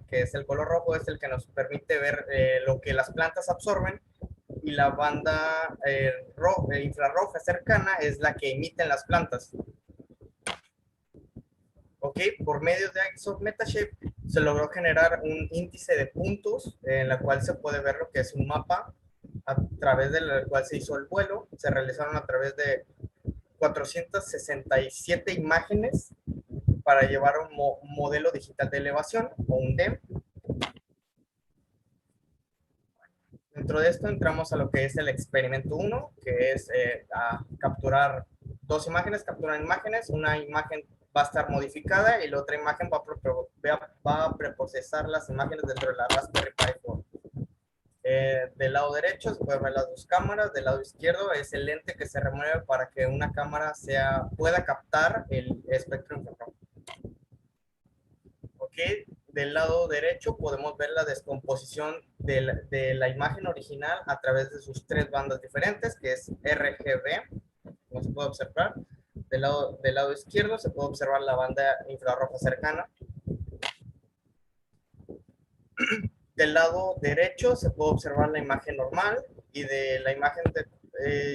que es el color rojo, es el que nos permite ver lo que las plantas absorben, y la banda infrarroja cercana es la que emiten las plantas. Ok, por medio de Axios Metashape se logró generar un índice de puntos en la cual se puede ver lo que es un mapa a través del cual se hizo el vuelo. Se realizaron a través de 467 imágenes para llevar un modelo digital de elevación o un DEM. Dentro de esto entramos a lo que es el experimento 1, que es capturar dos imágenes, capturan imágenes, una imagen va a estar modificada y la otra imagen va a preprocesar las imágenes dentro de la Raspberry Pi 4. Del lado derecho se pueden ver las dos cámaras, del lado izquierdo es el lente que se remueve para que una cámara pueda captar el espectro infrarrojo. Ok, del lado derecho podemos ver la descomposición de la imagen original a través de sus tres bandas diferentes, que es RGB, como se puede observar. Del lado izquierdo se puede observar la banda infrarroja cercana. Del lado derecho se puede observar la imagen normal, y de la imagen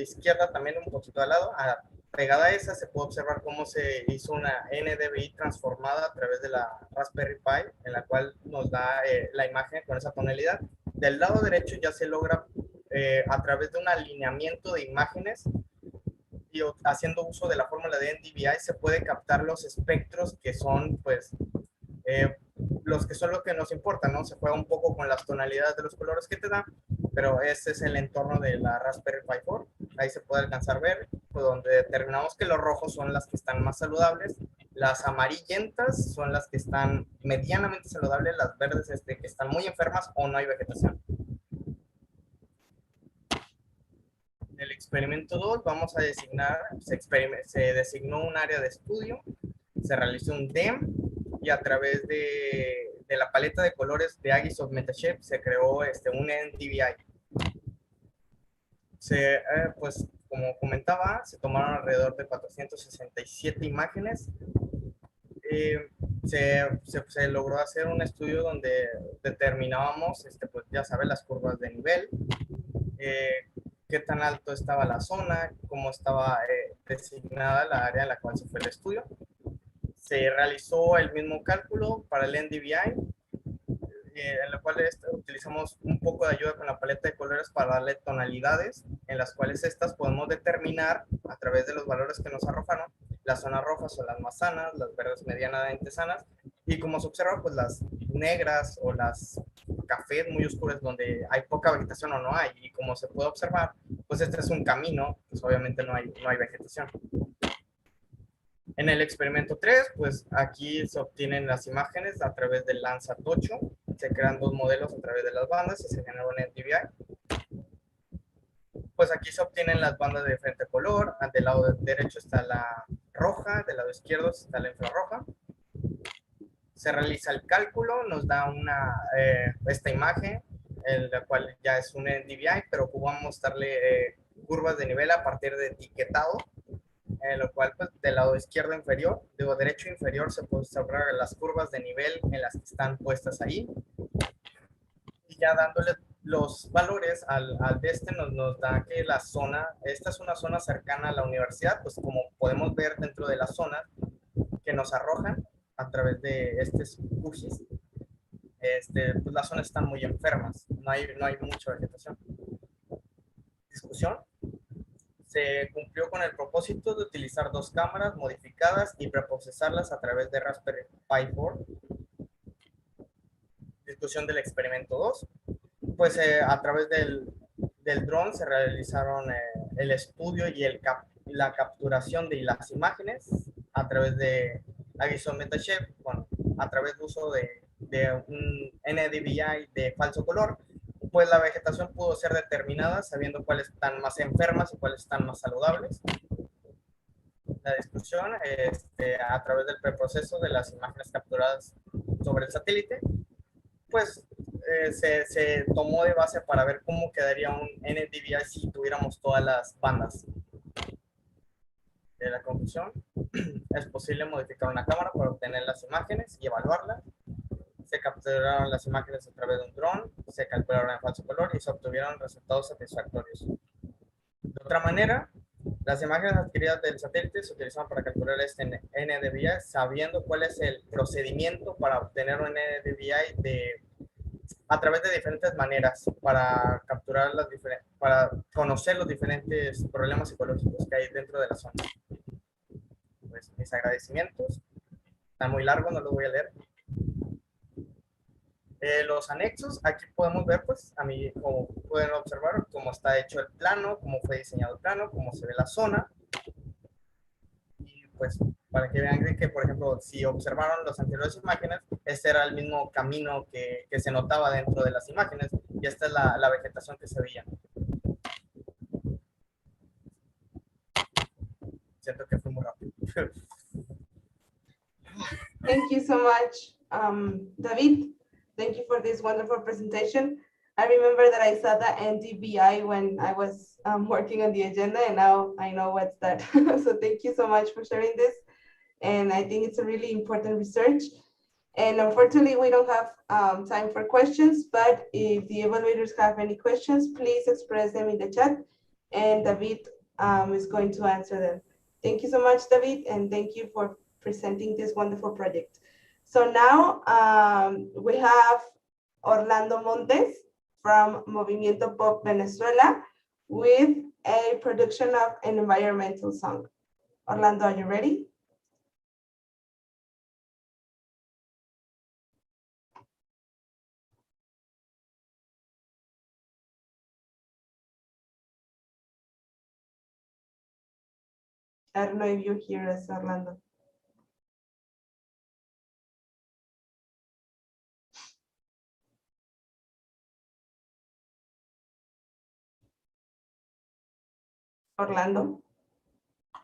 izquierda también un poquito al lado, pegada a esa, se puede observar cómo se hizo una NDVI transformada a través de la Raspberry Pi, en la cual nos da la imagen con esa tonalidad. Del lado derecho ya se logra a través de un alineamiento de imágenes y haciendo uso de la fórmula de NDVI se puede captar los espectros que son pues los que son lo que nos importa, ¿no? Se juega un poco con las tonalidades de los colores que te da, pero ese es el entorno de la Raspberry Pi 4. Ahí se puede alcanzar a ver, pues, donde determinamos que los rojos son las que están más saludables, las amarillentas son las que están medianamente saludables, las verdes que están muy enfermas o no hay vegetación. En el experimento 2 vamos a designar, se designó un área de estudio, se realizó un DEM, y a través de la paleta de colores de Axios Metashape se creó un NDVI. Pues como comentaba, se tomaron alrededor de 467 imágenes. Se logró hacer un estudio donde determinábamos, pues ya saben, las curvas de nivel, qué tan alto estaba la zona, cómo estaba designada la área en la cual se fue el estudio. Se realizó el mismo cálculo para el NDVI, en la cual utilizamos un poco de ayuda con la paleta de colores para darle tonalidades, en las cuales estas podemos determinar a través de los valores que nos arrojaron. Las zonas rojas son las más sanas, las verdes medianamente sanas, y como se observa, pues las negras o las cafés muy oscuras donde hay poca vegetación o no hay, y como se puede observar, pues este es un camino, pues obviamente no hay vegetación. En el experimento 3, pues aquí se obtienen las imágenes a través del lanzatocho, se crean dos modelos a través de las bandas y se genera un NDVI. Pues aquí se obtienen las bandas de diferente color, del lado derecho está la roja, del lado izquierdo está la infrarroja. Se realiza el cálculo, nos da esta imagen, en la cual ya es un NDVI, pero vamos a darle curvas de nivel a partir de etiquetado, lo cual pues del lado izquierdo inferior, digo derecho inferior, se puede observar las curvas de nivel en las que están puestas ahí. Y ya dándole los valores al de este nos da que la zona, esta es una zona cercana a la universidad, pues como podemos ver dentro de la zona que nos arrojan a través de QGIS, pues las zonas están muy enfermas, no hay mucha vegetación. Discusión. Se cumplió con el propósito de utilizar dos cámaras modificadas y preprocesarlas a través de Raspberry Pi 4. Discusión del experimento 2. Pues a través del dron se realizaron el estudio y la capturación de las imágenes a través de Agison Metachef, bueno, a través de uso de un NDVI de falso color, pues la vegetación pudo ser determinada sabiendo cuáles están más enfermas y cuáles están más saludables. La discusión a través del preproceso de las imágenes capturadas sobre el satélite, pues se tomó de base para ver cómo quedaría un NDVI si tuviéramos todas las bandas. De la conclusión, es posible modificar una cámara para obtener las imágenes y evaluarlas. Se capturaron las imágenes a través de un dron, se calcularon en falso color y se obtuvieron resultados satisfactorios. De otra manera, las imágenes adquiridas del satélite se utilizan para calcular este NDVI, sabiendo cuál es el procedimiento para obtener un NDVI a través de diferentes maneras para capturar para conocer los diferentes problemas psicológicos que hay dentro de la zona. Pues mis agradecimientos. Están muy largos, no los voy a leer. Los anexos, aquí podemos ver, pues, como pueden observar, cómo está hecho el plano, cómo fue diseñado el plano, cómo se ve la zona. Y pues, para que vean que, por ejemplo, si observaron las anteriores imágenes, este era el mismo camino que se notaba dentro de las imágenes, y esta es la vegetación que se veía. Siento que fue muy rápido. Thank you so much, David. Thank you for this wonderful presentation. I remember that I saw the NDVI when I was working on the agenda, and now I know what's that. So thank you so much for sharing this. And I think it's a really important research. And unfortunately, we don't have time for questions, but if the evaluators have any questions, please express them in the chat, and David is going to answer them. Thank you so much, David, and thank you for presenting this wonderful project. So now we have Orlando Montes from Movimiento Pop Venezuela with a production of an environmental song. Orlando, are you ready? I don't know if you hear us, Orlando. Orlando,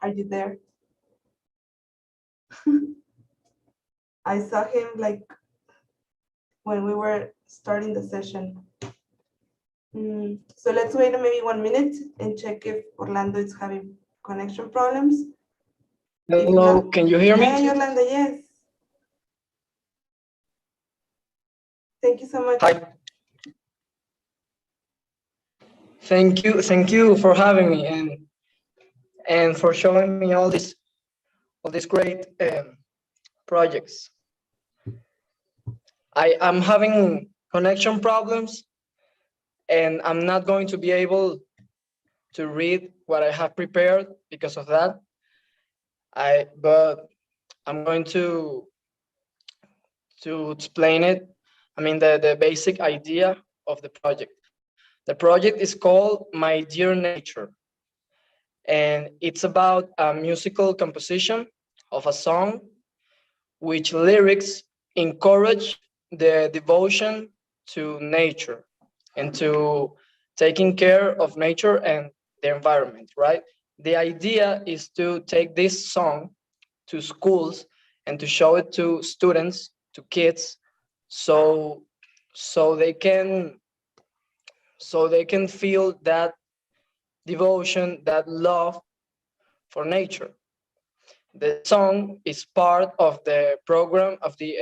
are you there? I saw him like when we were starting the session. So let's wait maybe 1 minute and check if Orlando is having connection problems. Hello, can you hear me? Hey, Orlando, yes. Thank you so much. Hi. Thank you for having me and for showing me all these great projects. I am having connection problems, and I'm not going to be able to read what I have prepared because of that. But I'm going to explain it. I mean, the basic idea of the project. The project is called My Dear Nature, and it's about a musical composition of a song which lyrics encourage the devotion to nature and to taking care of nature and the environment, right? The idea is to take this song to schools and to show it to students, to kids, so they can feel that devotion, that love for nature. The song is part of the program, of the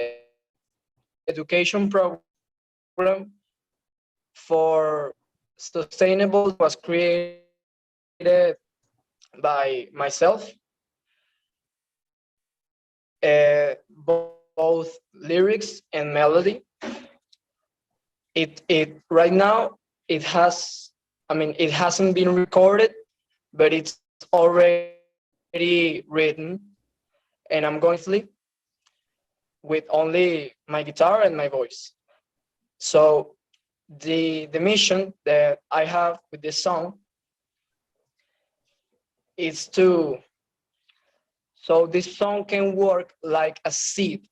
education program for sustainable, was created by myself. Both lyrics and melody. It right now it has, I mean, it hasn't been recorded, but it's already written, and I'm going to with only my guitar and my voice. So the mission that I have with this song is so this song can work like a seed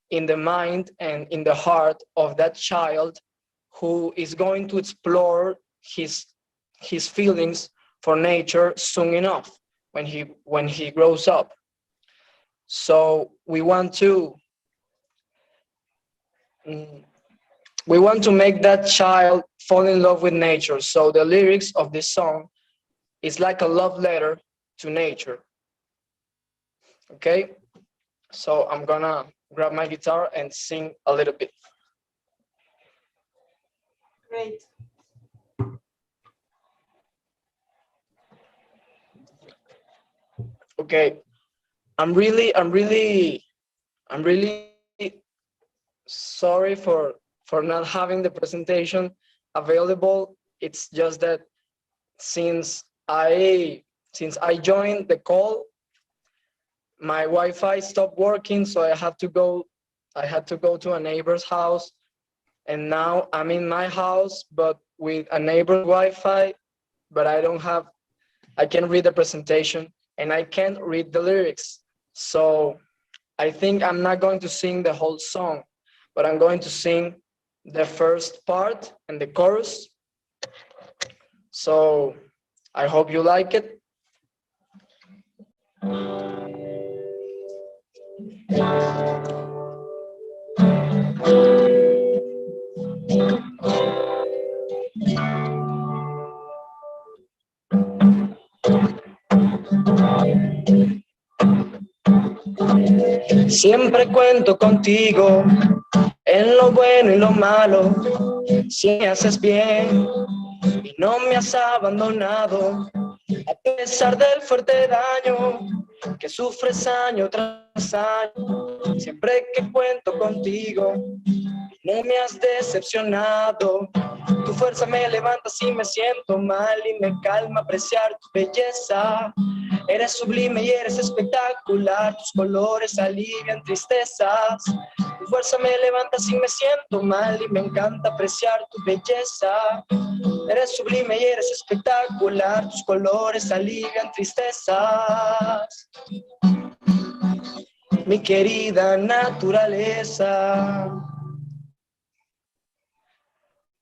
in the mind and in the heart of that child who is going to explore his feelings for nature soon enough when he grows up. So we want to make that child fall in love with nature. So the lyrics of this song is like a love letter to nature. Okay, so I'm gonna grab my guitar and sing a little bit. Great. Okay, I'm really sorry for not having the presentation available. It's just that since I joined the call, my Wi-Fi stopped working, so I had to go to a neighbor's house, and now I'm in my house but with a neighbor's Wi-Fi, but I can't read the presentation and I can't read the lyrics. So I think I'm not going to sing the whole song, but I'm going to sing the first part and the chorus. So I hope you like it. Siempre cuento contigo en lo bueno y lo malo, si me haces bien y no me has abandonado, a pesar del fuerte daño que sufres año tras año. Siempre que cuento contigo, no me has decepcionado. Tu fuerza me levanta si me siento mal y me calma apreciar tu belleza. Eres sublime y eres espectacular, tus colores alivian tristezas. Tu fuerza me levanta si me siento mal y me encanta apreciar tu belleza. Eres sublime y eres espectacular, tus colores alivian tristezas. Mi querida naturaleza.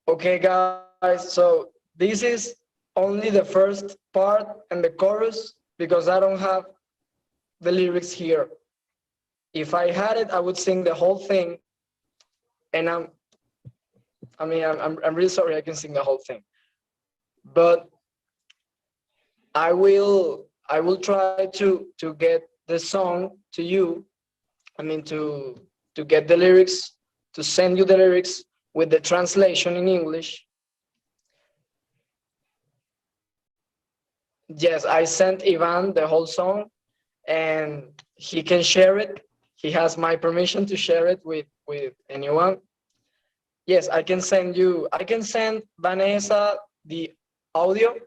Okay, guys, so this is only the first part and the chorus because I don't have the lyrics here. If I had it, I would sing the whole thing. And I'm really sorry I can sing the whole thing. But I will try to get the song to you. I mean to get the lyrics, to send you the lyrics with the translation in English. Yes, I sent Iván the whole song and he can share it. He has my permission to share it with anyone. Yes, I can send Vanessa the audio,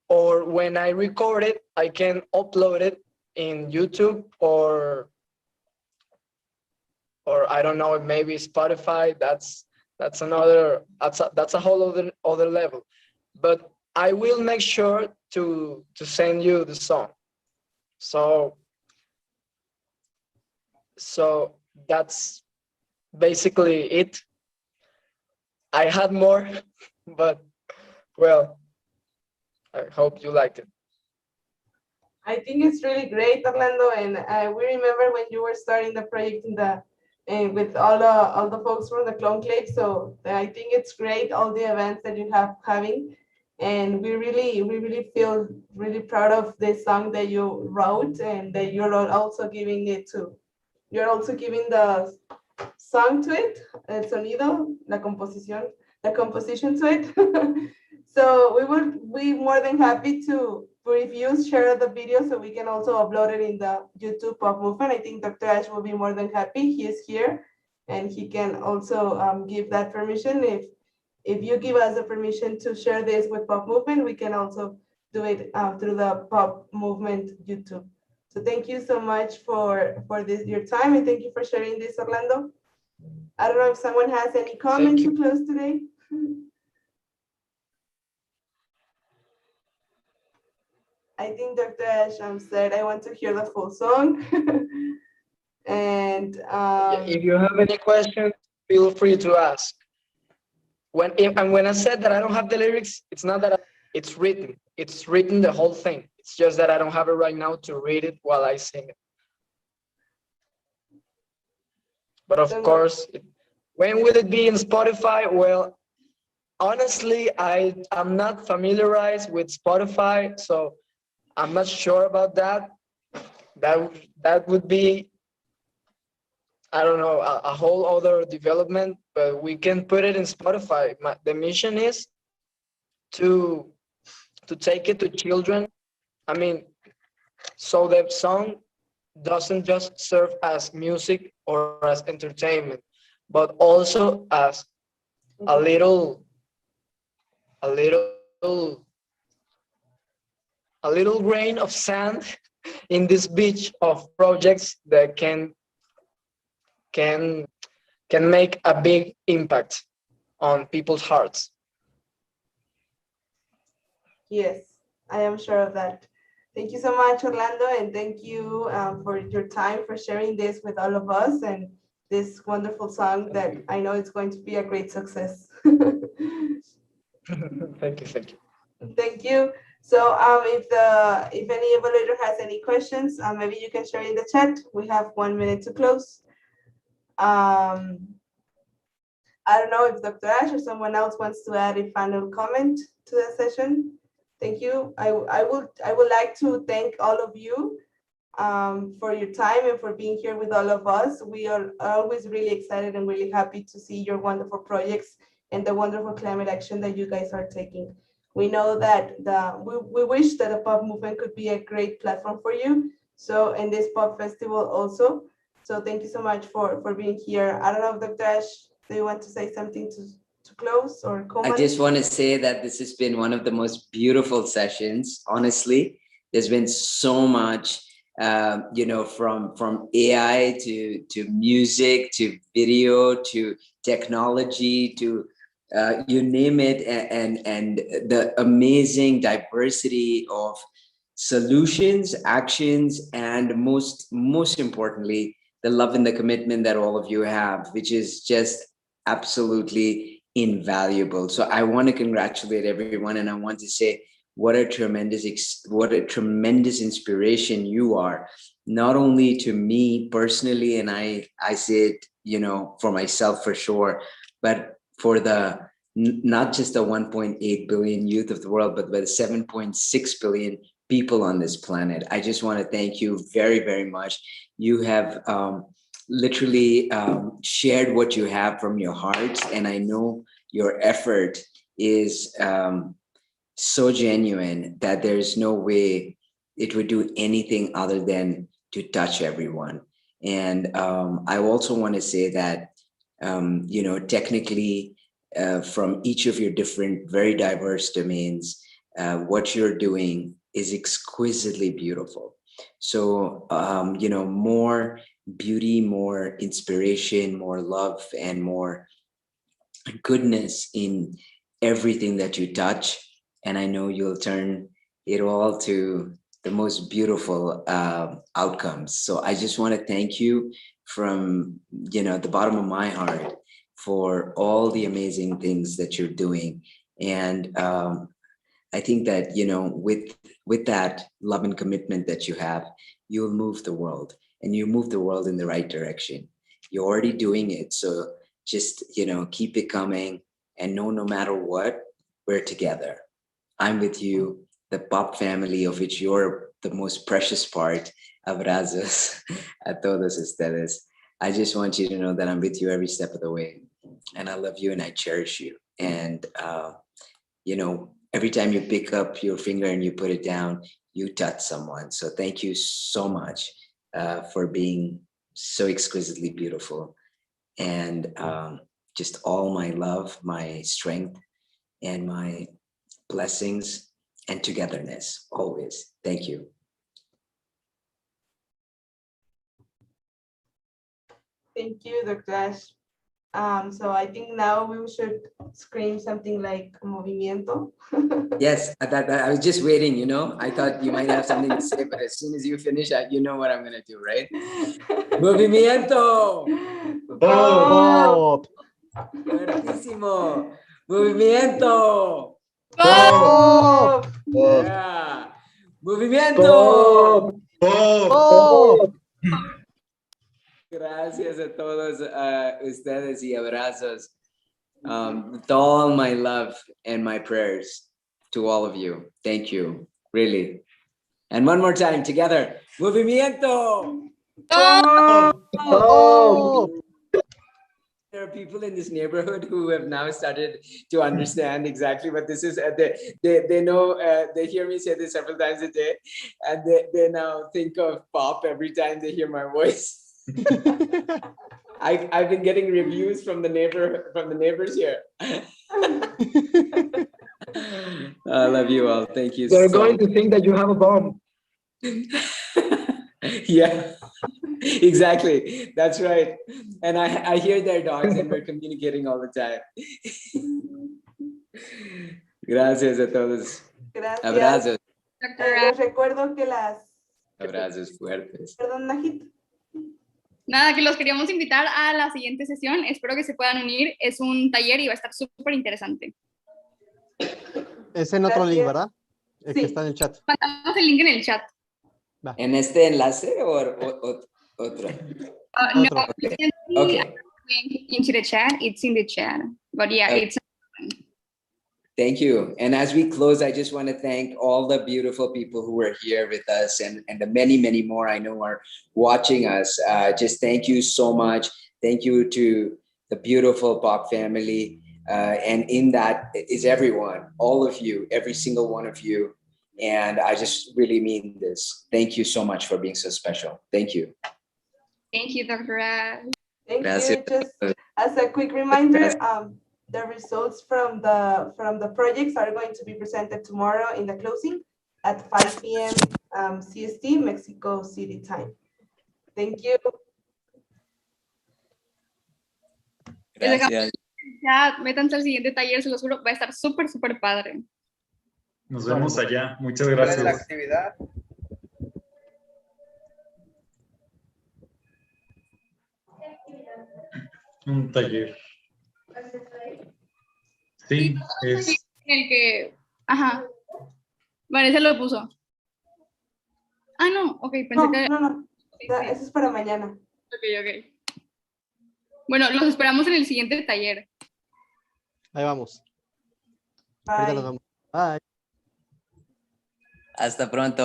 or when I record it, I can upload it in YouTube or I don't know, maybe Spotify. That's a whole other level. But I will make sure to send you the song. So that's basically it. I had more, but well, I hope you liked it. I think it's really great, Orlando, and we remember when you were starting the project in the with all the folks from the Conclave. So I think it's great, all the events that you have having, and we really feel really proud of this song that you wrote, and that you're also giving it to. You're also giving the song to it, el sonido, la composición to it. So we would be more than happy to review, share the video so we can also upload it in the YouTube Pop Movement. I think Dr. Ash will be more than happy. He is here and he can also give that permission. If you give us the permission to share this with Pop Movement, we can also do it through the Pop Movement YouTube. So thank you so much for this your time, and thank you for sharing this, Orlando. I don't know if someone has any comments to close today. I think Dr. Ash said, I want to hear the full song. And if you have any questions, feel free to ask. When I said that I don't have the lyrics, it's not that it's written. It's written the whole thing. It's just that I don't have it right now to read it while I sing it. But of course, when will it be in Spotify? Well, honestly, I'm not familiarized with Spotify, so I'm not sure about that. That would be, I don't know, a whole other development, but we can put it in Spotify. The mission is to take it to children. I mean, so the song doesn't just serve as music or as entertainment, but also as a little grain of sand in this beach of projects that can make a big impact on people's hearts. Yes, I am sure of that. Thank you so much, Orlando, and thank you for your time, for sharing this with all of us, and this wonderful song that I know it's going to be a great success. Thank you. Thank you. So if any evaluator has any questions, maybe you can share in the chat. We have 1 minute to close. I don't know if Dr. Ash or someone else wants to add a final comment to the session. Thank you. I would like to thank all of you for your time and for being here with all of us. We are always really excited and really happy to see your wonderful projects and the wonderful climate action that you guys are taking. We know that we wish that the pop movement could be a great platform for you. So, in this pop festival also. So thank you so much for being here. I don't know if Dr. Ash, do you want to say something to close or comment? I just want to say that this has been one of the most beautiful sessions. Honestly, there's been so much, from AI to music, to video, to technology, to you name it, and the amazing diversity of solutions, actions, and most importantly, the love and the commitment that all of you have, which is just absolutely invaluable. So I want to congratulate everyone, and I want to say what a tremendous inspiration you are, not only to me personally, and I say it, for myself for sure, but for not just the 1.8 billion youth of the world, but the 7.6 billion people on this planet. I just want to thank you very, very much. You have literally shared what you have from your hearts, and I know your effort is so genuine that there's no way it would do anything other than to touch everyone. And I also want to say that, technically, from each of your different, very diverse domains, what you're doing is exquisitely beautiful. So, more beauty, more inspiration, more love, and more goodness in everything that you touch. And I know you'll turn it all to the most beautiful outcomes. So I just want to thank you from, you know, the bottom of my heart for all the amazing things that you're doing. And I think that, you know, with that love and commitment that you have, you'll move the world, and you move the world in the right direction. You're already doing it. So just, you know, keep it coming, and no matter what, we're together. I'm with you, the Pop family, of which you're the most precious part. Abrazos a todos ustedes. I just want you to know that I'm with you every step of the way, and I love you and I cherish you. And, you know, every time you pick up your finger and you put it down, you touch someone. So thank you so much for being so exquisitely beautiful. And just all my love, my strength, and my blessings and togetherness always. Thank you. Thank you, Dr. Ash. So I think now we should scream something like movimiento. Yes, I was just waiting, you know. I thought you might have something to say, but as soon as you finish, you know what I'm going to do, right? Movimiento. Pop. Fuertísimo. Movimiento. Pop. Yeah. Movimiento. Pop. Gracias a todos ustedes y abrazos. With all my love and my prayers to all of you. Thank you, really. And one more time together. Movimiento. There are people in this neighborhood who have now started to understand exactly what this is. They know, they hear me say this several times a day, and they now think of Pop every time they hear my voice. I've been getting reviews from the neighbors here. I love you all. Thank you. They're so going to think that you have a bomb. Yeah, exactly. That's right. And I hear their dogs, and we're communicating all the time. Gracias a todos. Gracias. Abrazos. Les recuerdo que Abrazos fuertes. Perdón, Najit. Nada, que los queríamos invitar a la siguiente sesión. Espero que se puedan unir. Es un taller y va a estar súper interesante. Es en otro link, ¿verdad? El que está en el chat. Mandamos el link en el chat. Va. ¿En este enlace o otro? No, Okay. you can see Okay. link into the chat. It's in the chat. But yeah, Okay. it's. Thank you. And as we close, I just want to thank all the beautiful people who are here with us, and the many, many more I know are watching us. Just thank you so much. Thank you to the beautiful Pop family. And in that is everyone, all of you, every single one of you. And I just really mean this. Thank you so much for being so special. Thank you. Thank you, Dr. Ash. Thank Gracias. you. Just as a quick reminder, the results from the projects are going to be presented tomorrow in the closing at 5 p.m. CST, Mexico City time. Thank you. Gracias. Ya, métanse al siguiente taller, se los juro, va a estar súper, súper padre. Nos vemos allá. Muchas De la gracias. actividad. Un taller. Sí, es. El que, ajá, Vanessa lo puso. Ah, no, ok, pensé que. No, eso es para mañana. Ok. Bueno, los esperamos en el siguiente taller. Ahí vamos. Bye. Ahorita nos vemos. Bye. Hasta pronto.